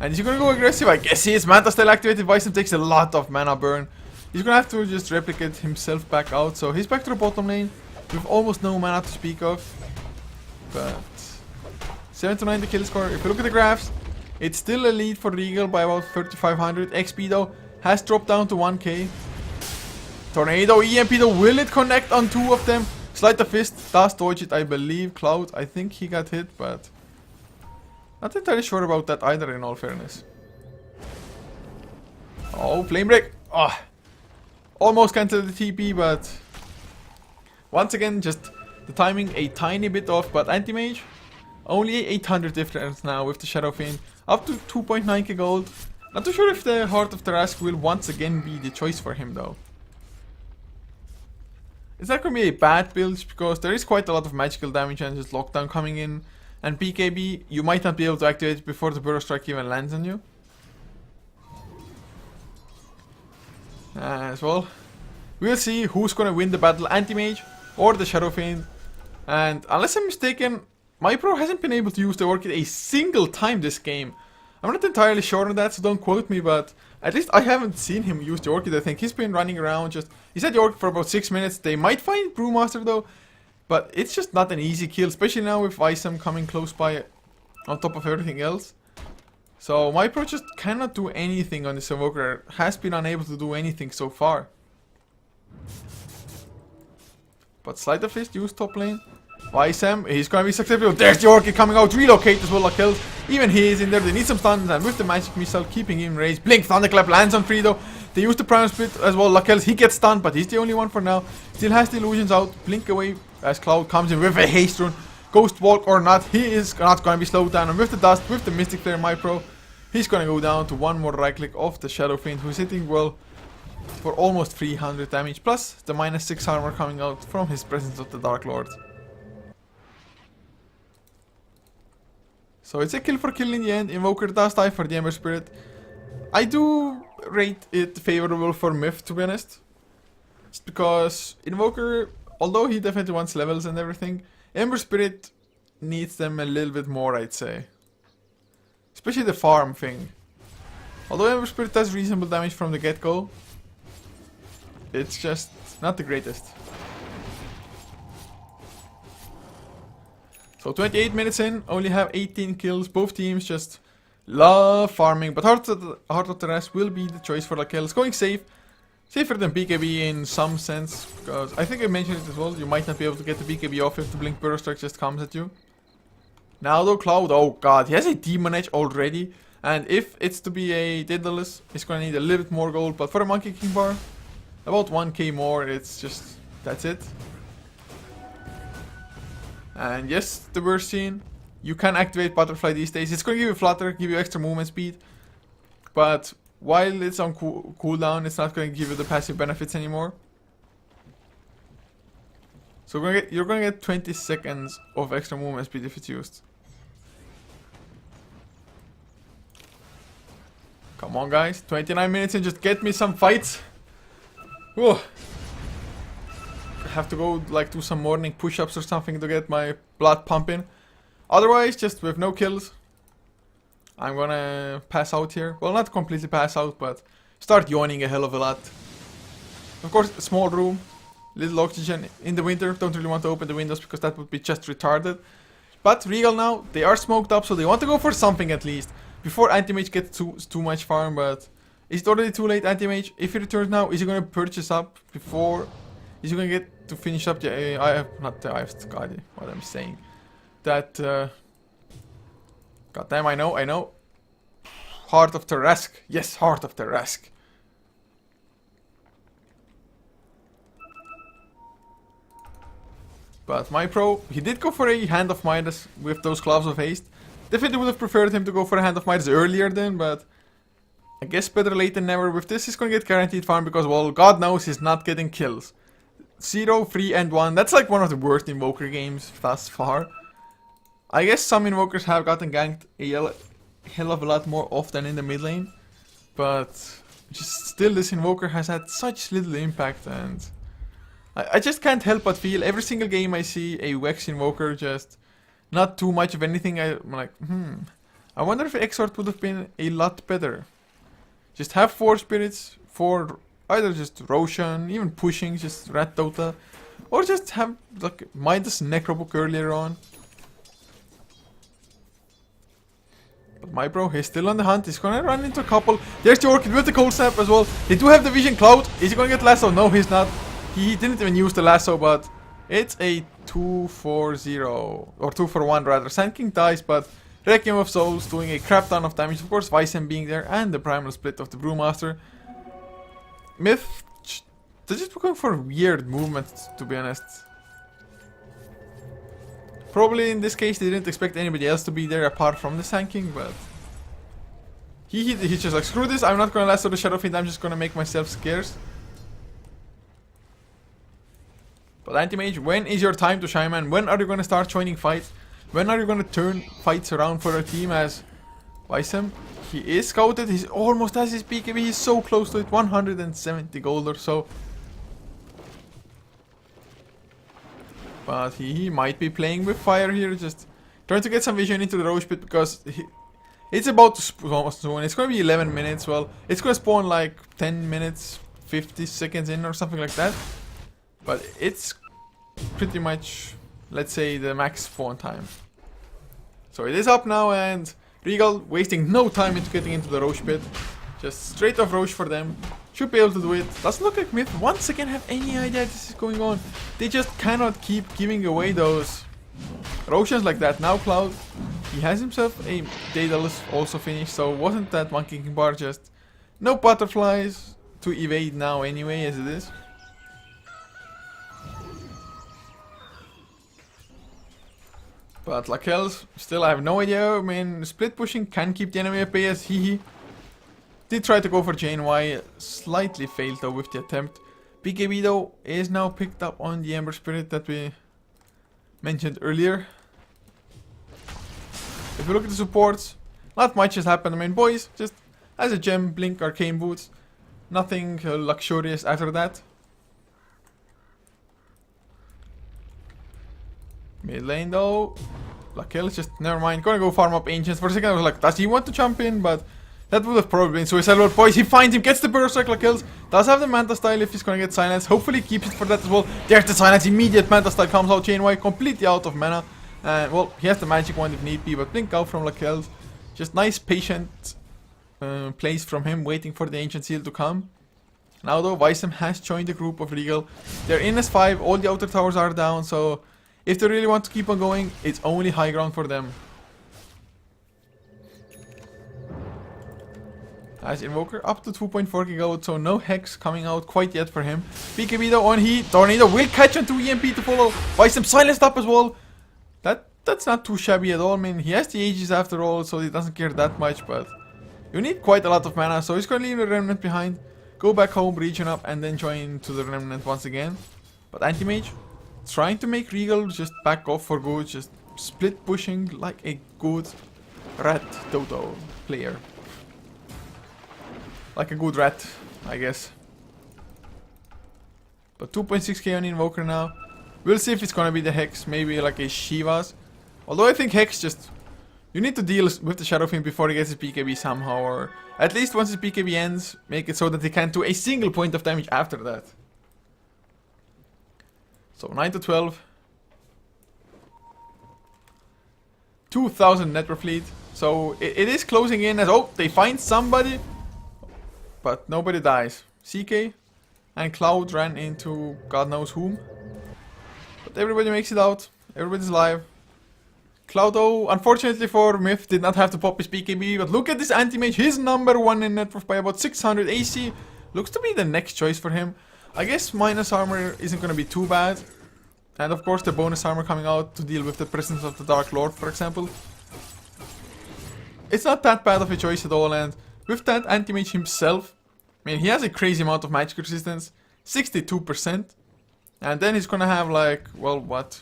And he's gonna go aggressive, I guess he is. Manta still activated, Bison takes a lot of mana burn. He's gonna have to just replicate himself back out, so he's back to the bottom lane with almost no mana to speak of. But 7 to 9 the kill score. If you look at the graphs, it's still a lead for Regal by about 3500. XP though has dropped down to 1k. Tornado, EMP though, will it connect on 2 of them? Slide the fist, does dodge it, I believe. Cloud, I think he got hit, but not entirely sure about that either, in all fairness. Oh, flame break. Oh, almost canceled the TP, but once again, just the timing a tiny bit off. But anti-mage, only 800 difference now with the Shadow Fiend, up to 2.9k gold. Not too sure if the Heart of Tarask will once again be the choice for him though. It's not going to be a bad build because there is quite a lot of magical damage and just lockdown coming in. And BKB, you might not be able to activate it before the Burrow Strike even lands on you. As well, we'll see who's gonna win the battle, Anti-Mage or the Shadow Fiend. And unless I'm mistaken, my pro hasn't been able to use the Orchid a single time this game. I'm not entirely sure on that, so don't quote me, but at least I haven't seen him use the Orchid. I think he's been running around just... He's had the Orchid for about 6 minutes. They might find Brewmaster though, but it's just not an easy kill, especially now with Isam coming close by on top of everything else. So my pro just cannot do anything on this Invoker, has been unable to do anything so far. But Sleight of Fist used top lane. Isam, he's gonna be successful. There's the Orchid coming out, relocate as well, like kills. Even he is in there, they need some stuns, and with the magic missile keeping him raised. Blink, Thunderclap lands on 3 though. They use the Prime Split as well, Lakel's, he gets stunned, but he's the only one for now. Still has the illusions out, blink away as Cloud comes in with a haste rune. Ghost Walk or not, he is not going to be slowed down. And with the dust, with the Mystic Flare, my pro, he's going to go down to 1 more right click of the Shadow Fiend, who's hitting well for almost 300 damage, plus the -6 armor coming out from his Presence of the Dark Lord. So it's a kill for kill in the end. Invoker does die for the Ember Spirit. I do rate it favorable for MiTH, to be honest. Just because Invoker, although he definitely wants levels and everything, Ember Spirit needs them a little bit more, I'd say. Especially the farm thing. Although Ember Spirit does reasonable damage from the get-go, it's just not the greatest. So 28 minutes in, only have 18 kills. Both teams just love farming, but Heart of the Rest will be the choice for the kills. Going safe. Safer than BKB in some sense, because I think I mentioned it as well, you might not be able to get the BKB off if the Blink Burrow Strike just comes at you. Now though, Cloud, oh god, he has a Demon Edge already, and if it's to be a Daedalus, he's gonna need a little bit more gold, but for a Monkey King bar, about 1k more, it's just, that's it. And yes, the worst scene, you can activate Butterfly these days, it's gonna give you Flutter, give you extra movement speed, but while it's on cooldown, it's not going to give you the passive benefits anymore. So you're going to get 20 seconds of extra movement speed if it's used. Come on guys, 29 minutes and just get me some fights. Whoa. I have to go like do some morning push-ups or something to get my blood pumping. Otherwise, just with no kills, I'm gonna pass out here. Well, not completely pass out, but start yawning a hell of a lot. Of course, a small room, little oxygen in the winter. Don't really want to open the windows because that would be just retarded. But Regal now, they are smoked up, so they want to go for something at least before Anti-Mage gets too much farm. But is it already too late, Anti-Mage? If he returns now, is he gonna purchase up before? Is he gonna get to finish up the God, what I'm saying? That. God damn, I know. Heart of Tarask. Yes, Heart of Tarask. But my pro, he did go for a Hand of Midas with those Gloves of Haste. Definitely would have preferred him to go for a Hand of MiTH earlier then, but I guess better late than never. With this, he's gonna get guaranteed farm because, well, God knows he's not getting kills. 0, 3, and 1. That's like one of the worst Invoker games thus far. I guess some Invokers have gotten ganked a hell of a lot more often in the mid lane. But just still, this Invoker has had such little impact, and I just can't help but feel every single game I see a Vex Invoker just not too much of anything. I'm like, I wonder if Exort would have been a lot better. Just have 4 spirits, 4 either just Roshan, even pushing, just Rat Dota, or just have like MiTH's Necrobook earlier on. But my bro, he's still on the hunt. He's gonna run into a couple. There's the Orchid with the Cold Snap as well. They do have the Vision Cloud. Is he gonna get lasso? No, he's not. He didn't even use the lasso, but it's a 2-4-0 or 2-for-1 rather. Sand King dies, but Requiem of Souls doing a crap ton of damage. Of course, Visem being there and the Primal Split of the Brewmaster. MiTH, they're just looking for weird movements, to be honest. Probably in this case they didn't expect anybody else to be there apart from the Sand King, but he's just like, screw this, I'm not gonna lasso the Shadow Fiend, I'm just gonna make myself scarce. But Anti-Mage, when is your time to shine, man? When are you gonna start joining fights? When are you gonna turn fights around for a team? As Visem, he is scouted, he's almost has his BKB, he's so close to it, 170 gold or so. But he might be playing with fire here, just trying to get some vision into the Roche Pit because it's about to spawn soon. It's gonna be 11 minutes, well, it's gonna spawn like 10 minutes, 50 seconds in or something like that. But it's pretty much, let's say, the max spawn time. So it is up now, and Regal wasting no time into getting into the Roche Pit. Just straight off Roche for them. Should be able to do it. Doesn't look like MiTH once again have any idea this is going on. They just cannot keep giving away those Roshan's like that. Now Cloud, he has himself a Daedalus also finished, so wasn't that Monkey King bar just no butterflies to evade now anyway as it is. But Lakel's, still I have no idea. I mean, split pushing can keep the enemy at bay as he did try to go for JNY, slightly failed though with the attempt. BKB though is now picked up on the Ember Spirit that we mentioned earlier. If we look at the supports, not much has happened. I mean, boys, just as a gem, Blink, Arcane Boots. Nothing luxurious after that. Mid lane though, Lakel just, never mind, gonna go farm up Ancients. For a second I was like, does he want to jump in? But that would have probably been suicidal. But boys, he finds him, gets the Berserk. Lakel's does have the Manta style if he's gonna get silence. Hopefully he keeps it for that as well. There's the silence, immediate Manta style comes out, JNY completely out of mana. And well, he has the magic wand if need be, but Blink out from Lakel's. Just nice patient plays from him, waiting for the Ancient Seal to come. Now though, Visem has joined the group of Regal. They're in S5, all the outer towers are down, so if they really want to keep on going, it's only high ground for them. As Invoker up to 2.4 gigawatt, so no Hex coming out quite yet for him. BKB though on heat, Tornado will catch onto EMP to follow. Visem silenced up as well. That's not too shabby at all. I mean, he has the Aegis after all, so he doesn't care that much, but you need quite a lot of mana, so he's gonna leave the Remnant behind, go back home, region up, and then join to the Remnant once again. But Anti-Mage trying to make Regal just back off for good, just split pushing like a good Rat Dota player. Like a good rat, I guess. But 2.6k on Invoker now. We'll see if it's gonna be the Hex, maybe like a Shiva's. Although I think Hex just, you need to deal with the Shadow Fiend before he gets his BKB somehow, or at least once his BKB ends, make it so that he can't do a single point of damage after that. So 9 to 12. 2,000 net per fleet. So it is closing in as, oh, they find somebody, but nobody dies. CK and Cloud ran into God knows whom. But everybody makes it out. Everybody's alive. Cloud, though, unfortunately for MiTH, did not have to pop his BKB. But look at this Anti-Mage. He's #1 in net worth by about 600 AC. Looks to be the next choice for him. I guess minus armor isn't going to be too bad. And of course the bonus armor coming out to deal with the presence of the Dark Lord, for example. it's not that bad of a choice at all, and with that anti-mage himself, I mean, he has a crazy amount of magic resistance, 62%, and then he's gonna have like, well, what?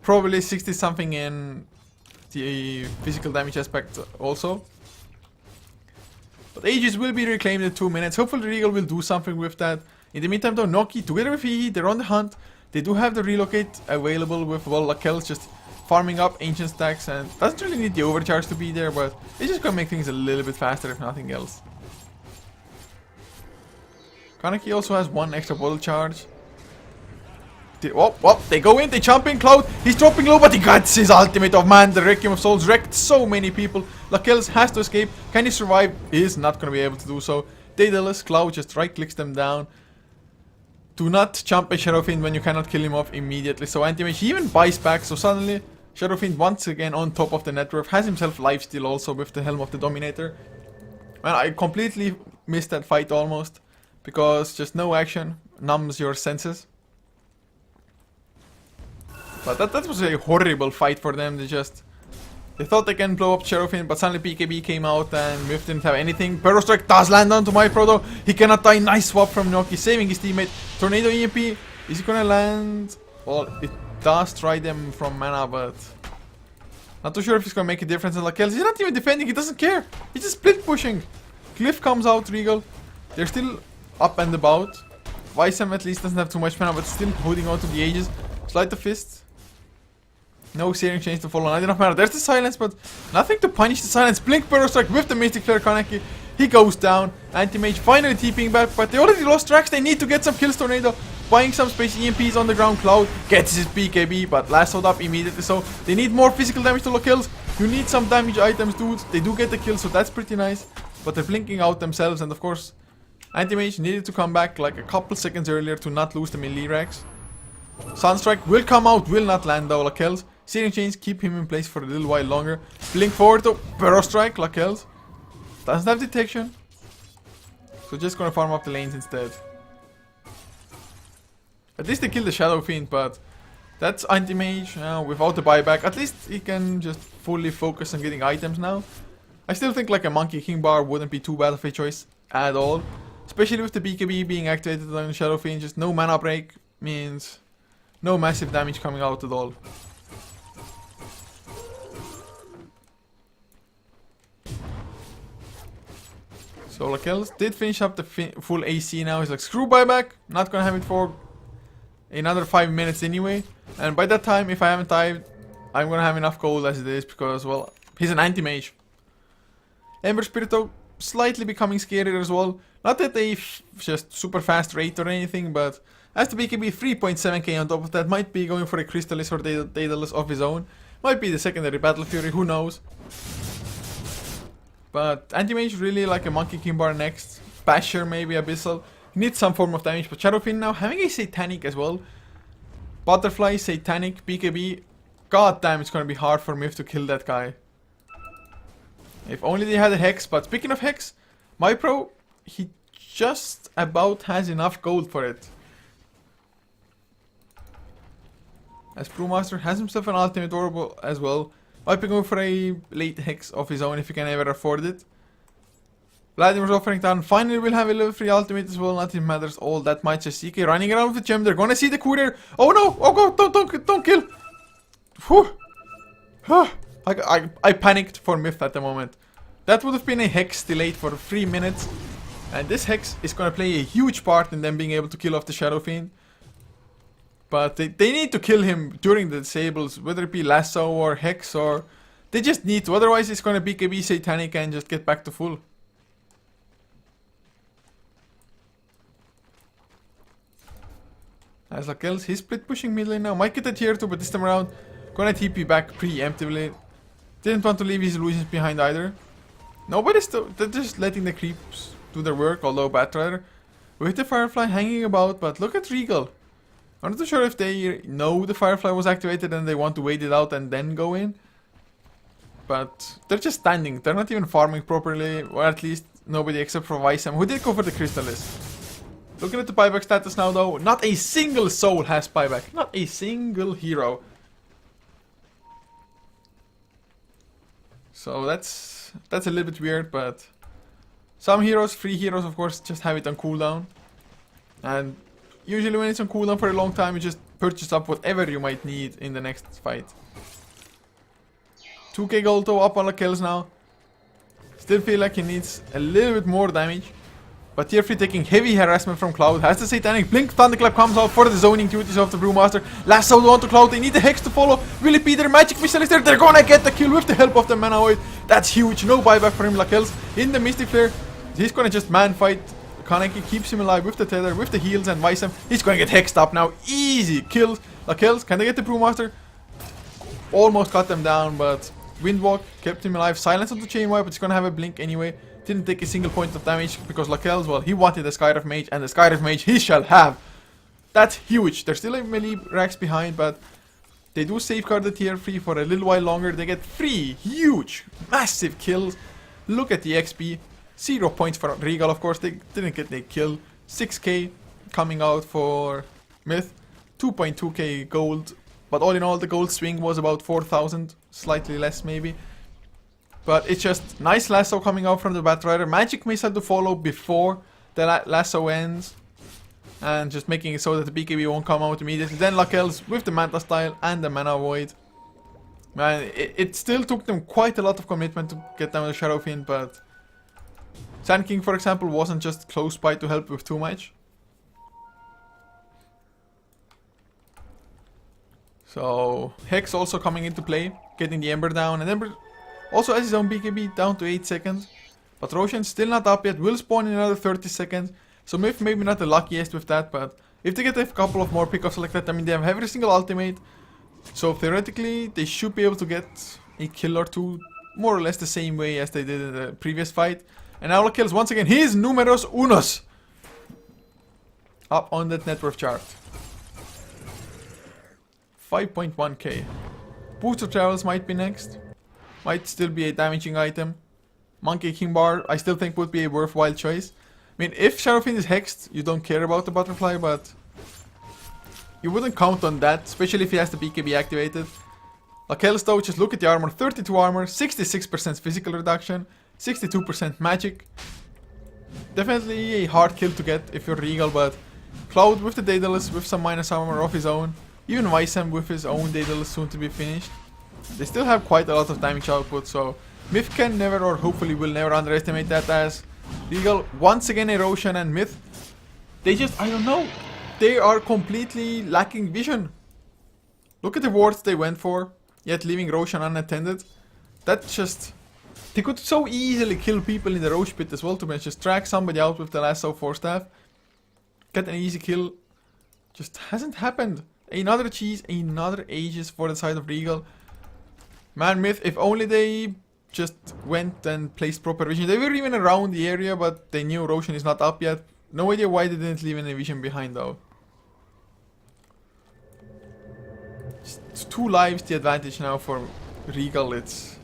Probably 60 something in the physical damage aspect also. But Aegis will be reclaimed in 2 minutes. Hopefully Regal will do something with that. In the meantime though, Noki together with EE, they're on the hunt. They do have the relocate available with, well, Lakel's just farming up ancient stacks and doesn't really need the overcharge to be there, but it's just gonna make things a little bit faster if nothing else. Kaneki also has 1 extra bottle charge. They go in, they jump in, Cloud, he's dropping low, but he gets his ultimate of man, the Requiem of Souls, wrecked so many people. Lakel's has to escape, can he survive? He is not gonna be able to do so. jDL, Cloud just right clicks them down. Do not jump a Shadow Fiend when you cannot kill him off immediately, so anti-mage he even buys back, so suddenly Shadow Fiend once again on top of the net worth, has himself lifesteal also with the Helm of the Dominator. Man, I completely missed that fight almost, because just no action numbs your senses. But that was a horrible fight for them. They thought they can blow up Shadow Fiend, but suddenly PKB came out and MiTH didn't have anything. Burrow Strike does land onto my Proto. He cannot die. Nice swap from Noki, saving his teammate. Tornado EMP. Is he gonna land? Well, it does try them from mana, but not too sure if it's gonna make a difference. And Lakel, he's not even defending. He doesn't care. He's just split pushing. Cliff comes out. Regal. They're still up and about. Wisem at least doesn't have too much mana, but still holding on to the Aegis. Slide the fist. No Searing Chains to follow, not enough mana. There's the silence, but nothing to punish the silence. Blink Burrow Strike with the Mystic Flare Kaneki. He goes down. Anti-mage finally TPing back, but they already lost tracks. They need to get some kills. Tornado buying some space. EMPs on the ground. Cloud gets his BKB, but lassoed up immediately. So they need more physical damage to lock kills. You need some damage items, dudes. They do get the kill, so that's pretty nice. But they're blinking out themselves, and of course, anti-mage needed to come back like a couple seconds earlier to not lose the melee racks. Sunstrike will come out, will not land though. Lakel's Searing Chains keep him in place for a little while longer. Blink forward to Burrow Strike. Lakel's doesn't have detection, so just gonna farm up the lanes instead. At least they kill the Shadow Fiend, but that's anti-mage without the buyback. At least he can just fully focus on getting items now. I still think like a Monkey King bar wouldn't be too bad of a choice at all, especially with the BKB being activated on the Shadow Fiend. Just no mana break means no massive damage coming out at all. So Lakel did finish up the full AC now. He's like, screw buyback, not gonna have it for another 5 minutes anyway. And by that time, if I haven't died, I'm gonna have enough gold as it is, because, well, he's an anti-mage. Ember Spirit though, slightly becoming scarier as well. Not that they just super fast rate or anything, but as the BKB 3.7k on top of that, might be going for a Crystallis or Daedalus of his own. Might be the secondary Battle Fury, who knows. But anti-mage really like a Monkey King bar next. Basher maybe Abyssal. Needs some form of damage, but Shadow Fiend now having a Satanic as well. Butterfly, Satanic, BKB. God damn, it's gonna be hard for MiTH to kill that guy. If only they had a Hex, but speaking of Hex, my pro, he just about has enough gold for it. As Brewmaster has himself an ultimate orb as well. Might be going for a late Hex of his own if he can ever afford it. Vladimir's offering down. Finally we'll have a level 3 ultimate as well. Nothing matters all that much. CK running around with the gem. They're gonna see the courier. Oh no! Oh god! Don't kill! Whew. I panicked for MiTH at the moment. That would have been a Hex delayed for 3 minutes. And this Hex is gonna play a huge part in them being able to kill off the Shadow Fiend. But they need to kill him during the disables, whether it be Lasso or Hex, or they just need to, otherwise it's gonna BKB Satanic and just get back to full. As Lakel's, he's split pushing mid lane now, might get a tier 2, but this time around, gonna TP back preemptively. Didn't want to leave his illusions behind either. Nobody's they're just letting the creeps do their work, although Batrider with the Firefly hanging about, but look at Regal. I'm not too sure if they know the Firefly was activated and they want to wait it out and then go in. But they're just standing. They're not even farming properly. Or at least nobody except for Wisem, who did go for the Crystallis. Looking at the buyback status now though, not a single soul has buyback. Not a single hero. So that's That's a little bit weird, but some heroes, free heroes of course, just have it on cooldown. And usually when it's on cooldown for a long time, you just purchase up whatever you might need in the next fight. 2k gold though, up on the kills now. Still feel like he needs a little bit more damage. But tier 3 taking heavy harassment from Cloud. Has the Satanic Blink. Thunderclap comes out for the zoning duties of the Brewmaster. Lasso onto Cloud. They need the Hex to follow. Will it be their Magic Missile is there? They're gonna get the kill with the help of the Mana Void. That's huge. No buyback for him. Lakels in the Mystic Flare. He's gonna just man fight. Kaneki keeps him alive with the tether, with the heals and Visam. He's gonna get hexed up now. Easy kills. Lakels, can they get the Brewmaster? Almost cut them down, but Windwalk kept him alive. Silence on the Chain Wipe, but he's gonna have a blink anyway. Didn't take a single point of damage because Lakels, well, he wanted the Skyriff Mage, and the Skyriff Mage he shall have. That's huge. They're still a melee racks behind, but they do safeguard the tier 3 for a little while longer. They get 3 huge, massive kills. Look at the XP. 0 points for Regal, of course. They didn't get the kill. 6k coming out for MiTH. 2.2k gold. But all in all, the gold swing was about 4,000. Slightly less, maybe. But it's just nice lasso coming out from the Batrider. Magic Missile to follow before the lasso ends. And just making it so that the BKB won't come out immediately. Then Lakels with the Manta Style and the Mana Void. Man, it still took them quite a lot of commitment to get down the Shadow Fiend, but Sand King, for example, wasn't just close by to help with too much. So Hex also coming into play, getting the Ember down, and Ember also has his own BKB down to 8 seconds. But Roshan's still not up yet, will spawn in another 30 seconds. So MiTH maybe not the luckiest with that, but if they get a couple of more pickups like that, I mean they have every single ultimate. So theoretically they should be able to get a kill or two more or less the same way as they did in the previous fight. And now kills once again his numeros unos up on that net worth chart. 5.1k. Booster Travels might be next. Might still be a damaging item. Monkey King Bar I still think would be a worthwhile choice. I mean, if Shadowfiend is hexed, you don't care about the butterfly, but you wouldn't count on that, especially if he has the BKB activated. Lakels though, just look at the armor. 32 armor, 66% physical reduction, 62% magic. Definitely a hard kill to get if you're Regal, but Cloud with the Daedalus with some minus armor of his own. Even Visam with his own Daedalus soon to be finished. They still have quite a lot of damage output, so MiTH can never, or hopefully will never, underestimate that, as Regal once again erosion, and MiTH, they just, I don't know, they are completely lacking vision. Look at the wards they went for, yet leaving Roshan unattended. That just, they could so easily kill people in the Rosh pit as well, to just drag somebody out with the lasso 4-staff, get an easy kill. Just hasn't happened. Another cheese, another Aegis for the side of Regal. Man, MiTH, if only they just went and placed proper vision. They were even around the area, but they knew Roshan is not up yet. No idea why they didn't leave any vision behind though. It's 2 lives the advantage now for Regal. It's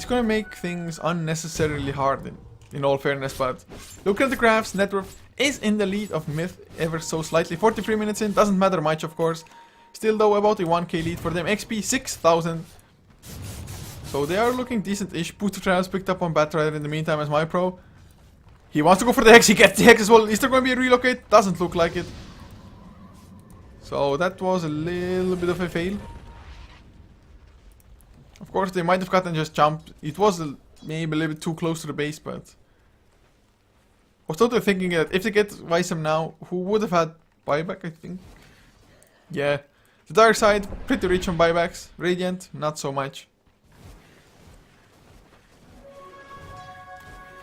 gonna make things unnecessarily hard in all fairness, but look at the graphs. Net worth is in the lead of MiTH ever so slightly. 43 minutes in, doesn't matter much of course. Still though about a 1k lead for them. XP 6,000. So they are looking decent-ish. Booster Trials picked up on Batrider in the meantime as MyPro. He wants to go for the Hex, he gets the Hex as well. Is there going to be a relocate? Doesn't look like it. So that was a little bit of a fail. Of course they might have gotten just jumped. It was maybe a little bit too close to the base, but I was totally thinking that if they get Visam now, who would have had buyback, I think? Yeah. The Dark Side, pretty rich on buybacks. Radiant, not so much.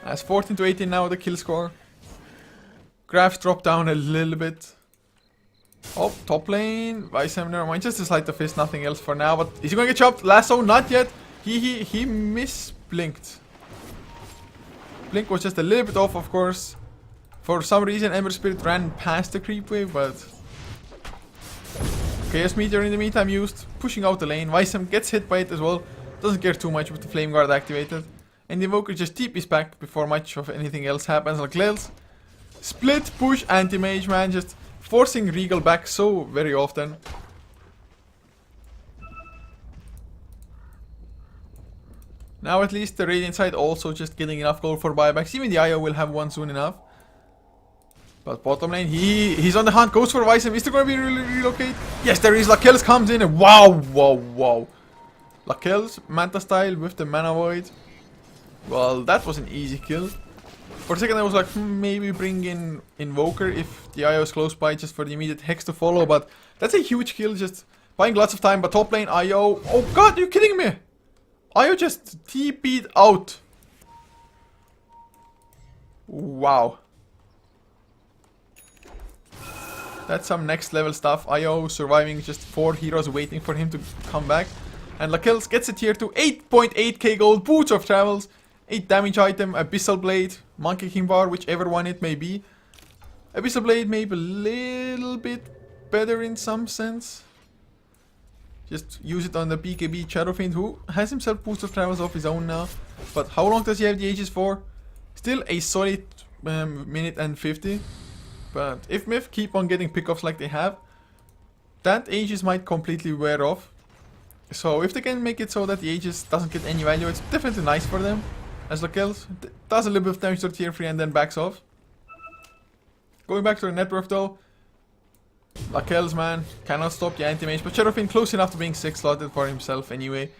As 14 to 18 now, the kill score. Graphs drop down a little bit. Oh, top lane. Visam, never mind. Just a sleight of fist, nothing else for now. But is he going to get chopped? Lasso, not yet. He misblinked. Blink was just a little bit off, of course. For some reason, Ember Spirit ran past the creep wave, but Chaos Meteor in the meantime used, pushing out the lane. Visam gets hit by it as well. Doesn't care too much with the Flame Guard activated. And the Invoker just TP's back before much of anything else happens. Like Lils, split, push, anti-mage, man, just forcing Regal back so very often. Now at least the Radiant side also just getting enough gold for buybacks. Even the IO will have one soon enough. But bottom lane, he's on the hunt, goes for Visam. Is there going to be relocate? Yes, there is. Lakels comes in and wow. Lakels, Manta style with the Mana Void. Well, that was an easy kill. For a second I was like, maybe bring in Invoker if the IO is close by just for the immediate Hex to follow. But that's a huge kill, just buying lots of time. But top lane, IO. Oh god, are you kidding me? IO just TP'd out. Wow. That's some next level stuff. IO surviving just 4 heroes waiting for him to come back. And Lakels gets a tier 2, 8.8k gold, Boots of Travels, 8 damage item, Abyssal Blade, Monkey King Bar, whichever one it may be. Abyssal Blade maybe a little bit better in some sense. Just use it on the BKB Shadowfiend, who has himself Boots of Travels of his own now. But how long does he have the Aegis for? Still a solid minute and 50. But if MiTH keep on getting pickoffs like they have, that Aegis might completely wear off. So if they can make it so that the Aegis doesn't get any value, it's definitely nice for them. As Lakels does a little bit of damage to tier 3 and then backs off. Going back to the net worth though, Lakels, man, cannot stop the anti-mage, but Shadowfiend close enough to being 6 slotted for himself anyway.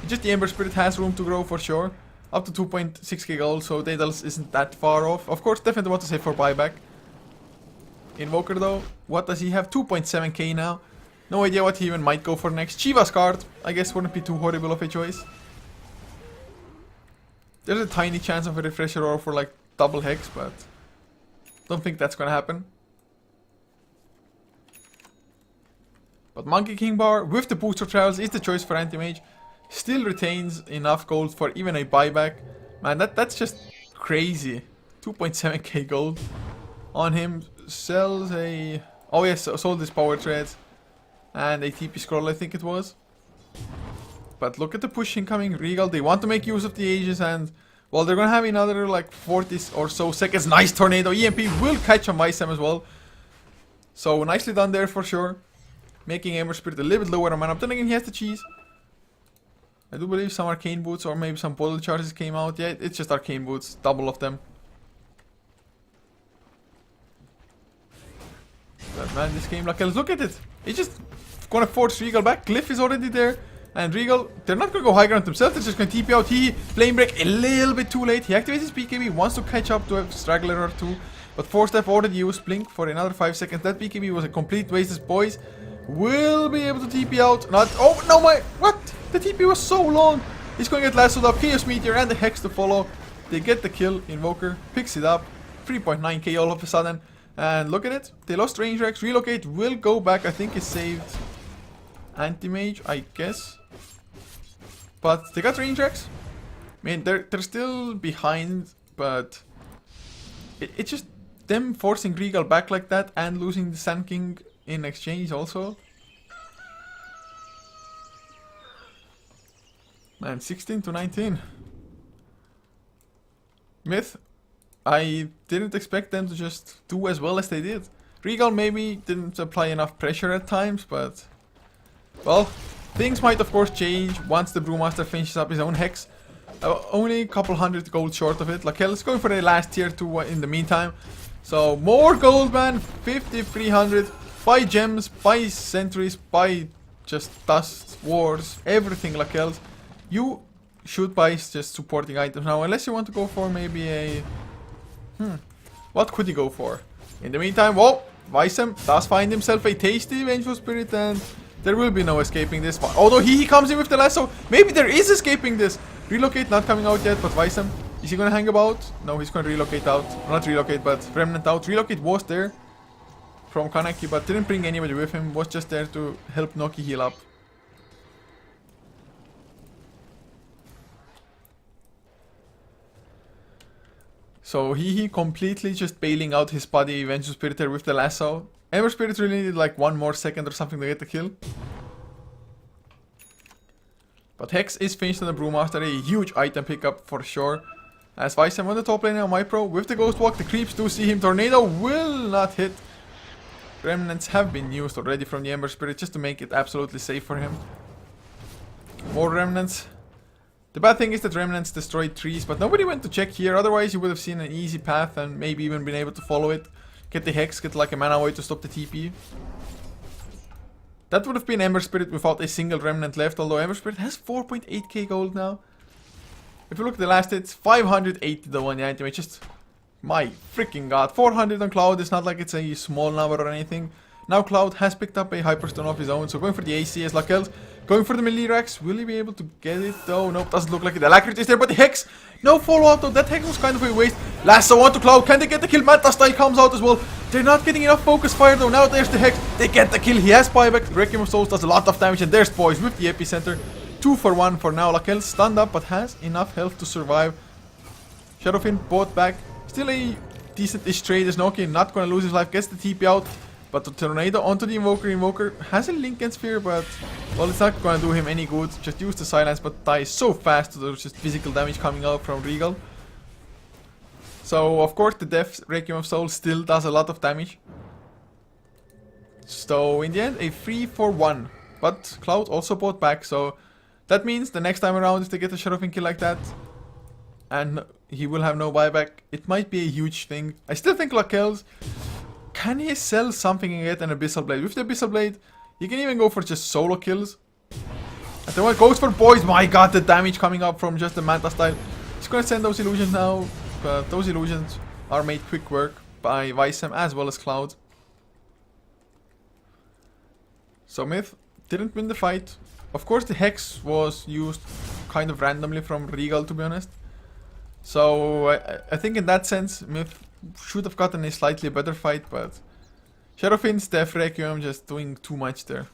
Just the Ember Spirit has room to grow for sure. Up to 2.6k gold, so Daedalus isn't that far off. Of course, definitely want to save for buyback. Invoker though, what does he have? 2.7k now. No idea what he even might go for next. Shiva's card, I guess, wouldn't be too horrible of a choice. There's a tiny chance of a refresher or for like double hex, but don't think that's gonna happen. But Monkey King Bar with the Booster Travels is the choice for anti-mage. Still retains enough gold for even a buyback. Man, that's just crazy. 2.7k gold on him. Sells a... Oh yes, sold his power treads. And a TP scroll, I think it was. But look at the push incoming. Regal, they want to make use of the Aegis, and well, they're gonna have another like 40 or so seconds. Nice tornado. EMP will catch on Visam as well. So nicely done there for sure. Making Ember Spirit a little bit lower on mana. But then again, he has the cheese. I do believe some arcane boots or maybe some bottle charges came out. Yeah, it's just arcane boots, double of them. But man, this game, look at it. It's just gonna force Regal back. Glyph is already there. And Regal, they're not gonna go high ground themselves. They're just gonna TP out. He flame break a little bit too late. He activates his BKB, wants to catch up to a straggler or two. But Force Staff already used Blink for another 5 seconds. That BKB was a complete waste. His boys will be able to TP out. Not. Oh no, what? The TP was so long. He's gonna get lassoed up. Chaos Meteor and the Hex to follow. They get the kill. Invoker picks it up. 3.9k all of a sudden. And look at it. They lost range Rex. Relocate will go back. I think it's saved anti-mage, I guess. But they got range Rex. I mean, they're still behind, but it's just them forcing Regal back like that and losing the Sand King in exchange also. Man, 16 to 19. MiTH, I didn't expect them to just do as well as they did. Regal maybe didn't apply enough pressure at times, but well, things might of course change once the Brewmaster finishes up his own Hex. Only a couple hundred gold short of it. Lakel's going for the last tier 2 in the meantime. So more gold, man. 5,300. Buy gems, buy sentries, buy just dust, wars, everything Lakel's. You should buy just supporting items now, unless you want to go for maybe a... What could you go for? In the meantime, well, Visam does find himself a tasty Vengeful Spirit, and there will be no escaping this. Although he comes in with the lasso, maybe there is escaping this. Relocate not coming out yet, but Visam, is he gonna hang about? No, he's gonna relocate out. Not relocate, but Remnant out. Relocate was there from Kaneki, but didn't bring anybody with him. Was just there to help Noki heal up. So he completely just bailing out his body Vengeful Spirit there with the lasso. Ember Spirit really needed like 1 more second or something to get the kill. But Hex is finished on the Brewmaster, a huge item pickup for sure. As Visam on the top lane now, MyPro with the Ghost Walk, the creeps do see him. Tornado will not hit. Remnants have been used already from the Ember Spirit just to make it absolutely safe for him. More Remnants. The bad thing is that Remnants destroyed trees, but nobody went to check here. Otherwise, you would have seen an easy path and maybe even been able to follow it. Get the Hex, get like a mana away to stop the TP. That would have been Ember Spirit without a single Remnant left, although Ember Spirit has 4.8k gold now. If you look at the last hits, 580 the one item. It's just, my freaking god. 400 on Cloud, it's not like it's a small number or anything. Now Cloud has picked up a Hyperstone of his own, so going for the AC as Lakel's. Going for the melee racks. Will he be able to get it though? Nope, doesn't look like it. The Alacrity is there, but the Hex, no follow-up though. That Hex was kind of a waste. Lasso onto Cloud. Can they get the kill? Manta style comes out as well. They're not getting enough focus fire though. Now there's the Hex. They get the kill. He has buyback. Requiem of Souls does a lot of damage, and there's Boys with the epicenter. 2 for 1 for now. Lakel stunned up, but has enough health to survive. Shadowfin bought back. Still a decent-ish trade. Is Noki not gonna lose his life. Gets the TP out. But the Tornado onto the Invoker. Invoker has a Link and Sphere, but well, it's not gonna do him any good. Just use the Silence, but dies so fast. There's just physical damage coming out from Regal. So of course the Death Requiem of Souls still does a lot of damage. So in the end, a 3 for 1. But Cloud also bought back, so that means the next time around if they get a Shadowfin kill like that, and he will have no buyback, it might be a huge thing. I still think Lakel's, can he sell something and get an Abyssal Blade? With the Abyssal Blade, he can even go for just solo kills. And then what goes for Boys, my god, the damage coming up from just the Manta style. He's gonna send those illusions now, but those illusions are made quick work by Visem as well as Cloud. So MiTH didn't win the fight. Of course the Hex was used kind of randomly from Regal, to be honest. So I think in that sense MiTH should have gotten a slightly better fight, but Shadowfin's Death Requiem just doing too much there.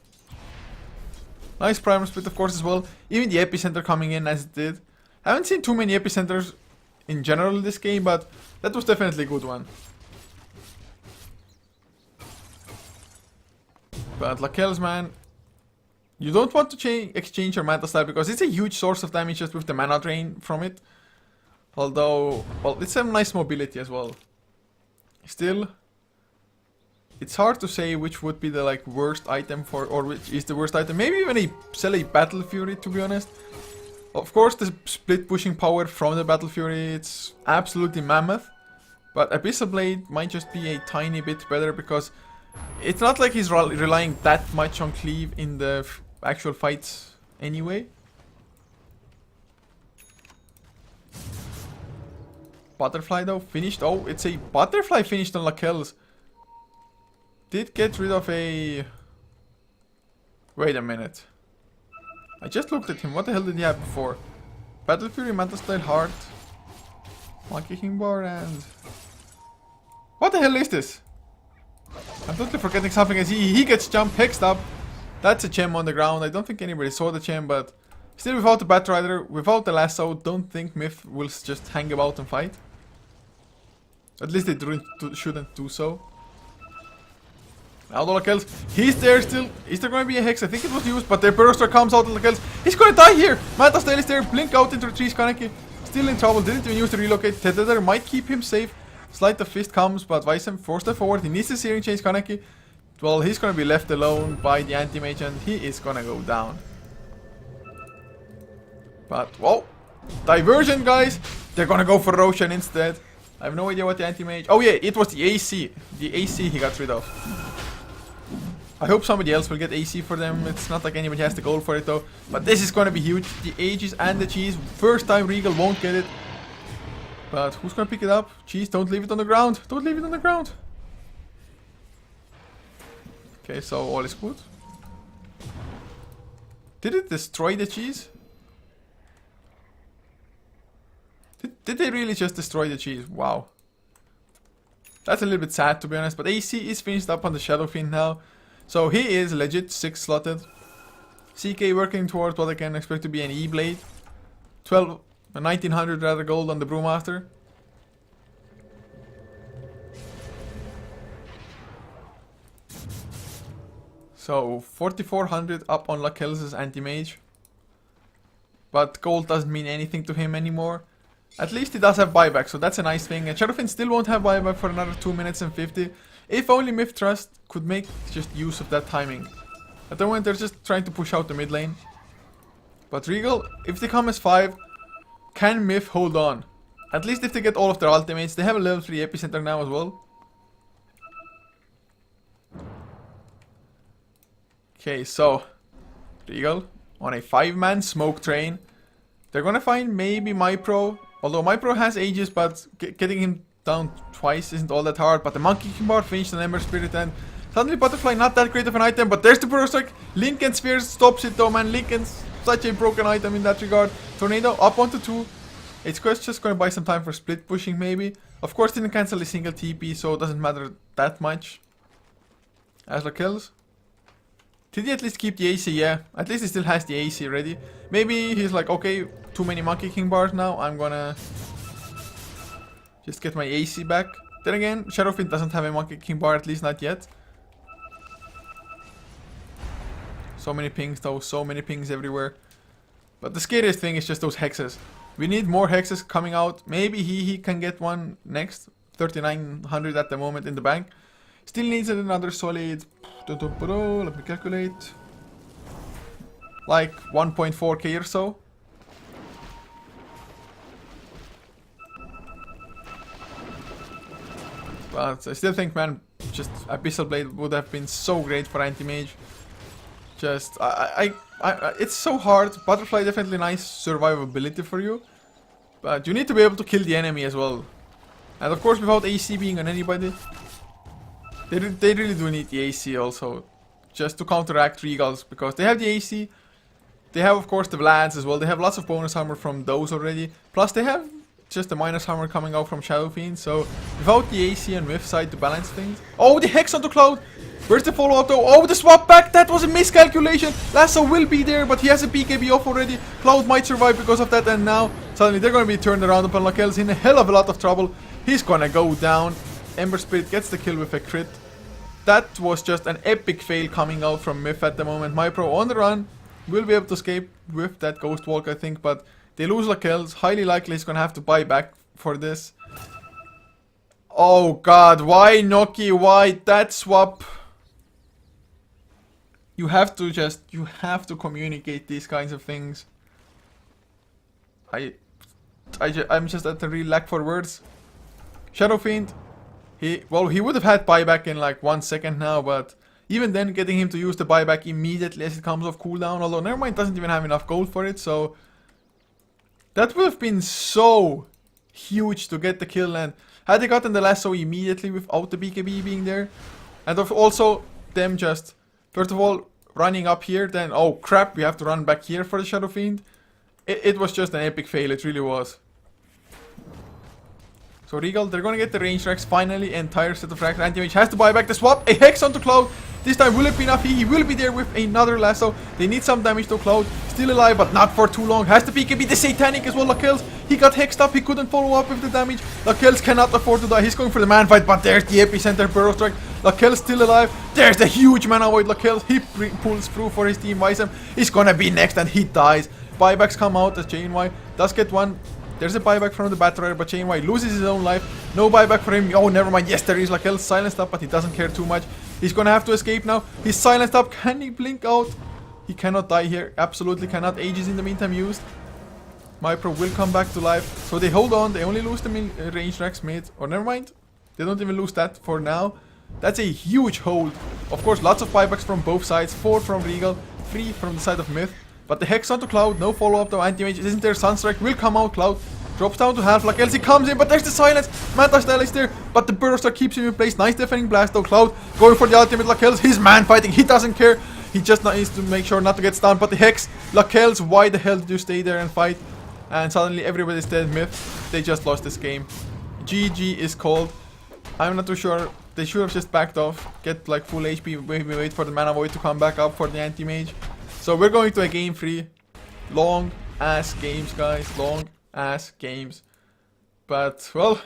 Nice Primal Split of course as well. Even the Epicenter coming in as it did. I haven't seen too many Epicenters in general in this game, but that was definitely a good one. But Lakel's, man, you don't want to exchange your Manta style because it's a huge source of damage just with the mana drain from it. Although, well, it's some nice mobility as well. Still, it's hard to say which would be the like worst item for, or which is the worst item. Maybe even sell a Battle Fury, to be honest. Of course, the split pushing power from the Battle Fury, it's absolutely mammoth. But Abyssal Blade might just be a tiny bit better because it's not like he's relying that much on cleave in the actual fights anyway. Butterfly though, finished. Oh, it's a Butterfly finished on Lakel's. Did get rid of a... Wait a minute. I just looked at him. What the hell did he have before? Battle Fury, Manta Style, Heart, Monkey King Bar, and... What the hell is this? I'm totally forgetting something as he gets jump hexed up. That's a gem on the ground. I don't think anybody saw the gem, but still without the Batrider, without the lasso, don't think MiTH will just hang about and fight. At least they shouldn't do so. Now the Lakel's, he's there still. Is there going to be a Hex? I think it was used, but the Burster comes out and Lakel's, he's going to die here. Manta Style is there, blink out into the trees, Kaneki. Still in trouble, didn't even use the relocate. Tether might keep him safe. Sleight of Fist comes, but Visem forced it forward. He needs the Searing Chains, Kaneki. Well, he's going to be left alone by the Anti-Mage and he is going to go down. But, whoa. Diversion, guys. They're going to go for Roshan instead. I have no idea what the Anti-Mage... Oh yeah, it was the AC. The AC he got rid of. I hope somebody else will get AC for them. It's not like anybody has the gold for it though. But this is going to be huge. The Aegis and the Cheese. First time Regal won't get it. But who's going to pick it up? Cheese, don't leave it on the ground. Don't leave it on the ground. Okay, so all is good. Did it destroy the Cheese? Did they really just destroy the Cheese? Wow. That's a little bit sad to be honest. But AC is finished up on the Shadowfin now. So he is legit 6 slotted. CK working towards what I can expect to be an E-Blade. 1900 rather gold on the Brewmaster. So 4400 up on Lakel's Anti-Mage. But gold doesn't mean anything to him anymore. At least he does have buyback, so that's a nice thing. And Shadowfin still won't have buyback for another 2 minutes and 50. If only MiTH Trust could make just use of that timing. At the moment they're just trying to push out the mid lane. But Regal, if they come as 5, Can MiTH hold on? At least if they get all of their ultimates. They have a level 3 epicenter now as well. Okay, so Regal on a 5-man smoke train. They're gonna find maybe MyPro. Although MyPro has ages, but getting him down twice isn't all that hard. But the Monkey King bar finished an Ember Spirit, and suddenly Butterfly not that great of an item. But there's the Burrow Strike. Lincoln Spears stops it though, man. Lincoln's such a broken item in that regard. Tornado up onto 2. It's just gonna buy some time for split pushing maybe. Of course didn't cancel a single TP, so it doesn't matter that much. Asla kills. Did he at least keep the AC? Yeah, at least he still has the AC ready. Maybe he's like, okay, too many Monkey King bars now. I'm gonna just get my AC back. Then again, Shadowfiend doesn't have a Monkey King bar, at least not yet. So many pings though, so many pings everywhere. But the scariest thing is just those hexes. We need more hexes coming out. Maybe he can get one next. 3900 at the moment in the bank. Still needs another solid, let me calculate, like 1.4k or so. But I still think, man, just Abyssal Blade would have been so great for anti-mage. Just, it's so hard. Butterfly definitely nice survivability for you. But you need to be able to kill the enemy as well. And of course without AC being on anybody, they really do need the AC also. Just to counteract Regals, because they have the AC. They have of course the Vlads as well. They have lots of bonus armor from those already. Plus they have just the minus armor coming out from Shadowfiend. So without the AC and MiTH side to balance things. Oh, the Hex onto Cloud! Where's the follow-up though? Oh, the swap back! That was a miscalculation! Lasso will be there, but he has a BKB off already. Cloud might survive because of that, and now suddenly they're gonna be turned around upon Lakel's in a hell of a lot of trouble. He's gonna go down. Ember Spirit gets the kill with a crit. That was just an epic fail coming out from MiTH at the moment. MyPro on the run. Will be able to escape with that Ghost Walk, I think, but they lose Lakel's. Highly likely he's gonna have to buy back for this. Oh god, why Noki? Why that swap? You have to communicate these kinds of things. I'm just at a real lack for words. Shadowfiend, he would have had buyback in like 1 second now, but even then getting him to use the buyback immediately as it comes off cooldown, although Nevermind doesn't even have enough gold for it, so that would have been so huge to get the kill. And had they gotten the lasso immediately without the BKB being there, and also them just first of all running up here, then oh crap, we have to run back here for the Shadowfiend. It was just an epic fail, it really was. So Regal, they're gonna get the range racks finally. Entire set of racks. Anti-Mage has to buy back the swap. A Hex onto Cloud. This time will it be enough? He will be there with another lasso. They need some damage to Cloud. Still alive, but not for too long. Has the BKB, the Satanic as well. Lakel's, he got hexed up. He couldn't follow up with the damage. Lakel's cannot afford to die. He's going for the man fight, but there's the epicenter Burrow Strike. Lakel's still alive. There's the huge mana void. Lakel's, he pulls through for his team. Wisem, he's gonna be next and he dies. Buybacks come out as JNY does get one. There's a buyback from the Battler, but JNY loses his own life. No buyback for him. Oh, never mind. Yes, there is. Lakel's silenced up, but he doesn't care too much. He's gonna have to escape now. He's silenced up. Can he blink out? He cannot die here. Absolutely cannot. Ages in the meantime used. MyPro will come back to life. So they hold on. They only lose the range racks mid. Or never mind. They don't even lose that for now. That's a huge hold. Of course, lots of buybacks from both sides. 4 from Regal. 3 from the side of MiTH. But the Hex onto Cloud, no follow-up though. Anti-Mage isn't there. Sunstrike will come out. Cloud drops down to half. Lakel's, he comes in, but there's the silence. Manta Style is there, but the Burrow Star keeps him in place. Nice defending blast though. Cloud going for the ultimate. Lakel's, he's man fighting. He doesn't care. He just needs to make sure not to get stunned. But the Hex, Lakel's, why the hell did you stay there and fight? And suddenly everybody's dead. MiTH, they just lost this game. GG is called. I'm not too sure. They should have just backed off. Get like full HP. Wait for the mana void to come back up for the anti-mage. So we're going to a game 3. Long ass games, guys. Long ass games. But, well,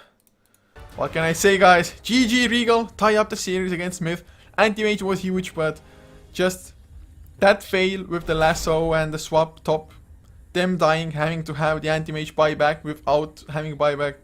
what can I say, guys? GG Regal. Tie up the series against MiTH. Anti-Mage was huge, but just that fail with the lasso and the swap top. Them dying, having to have the anti-mage buyback without having buyback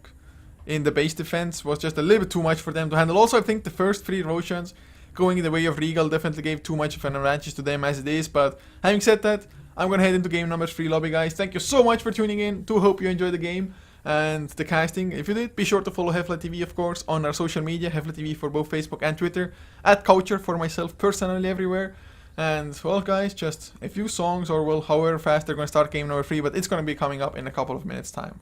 in the base defense was just a little bit too much for them to handle. Also, I think the first 3 Roshians going in the way of Regal definitely gave too much of an advantage to them as it is. But having said that, I'm gonna head into game number 3 lobby, guys. Thank you so much for tuning in. Do hope you enjoyed the game and the casting. If you did, be sure to follow HeflaTV, of course, on our social media. HeflaTV for both Facebook and Twitter. @Coucher for myself personally everywhere. And, well, guys, just a few songs, or, well, however fast they're gonna start game number 3, but it's gonna be coming up in a couple of minutes' time.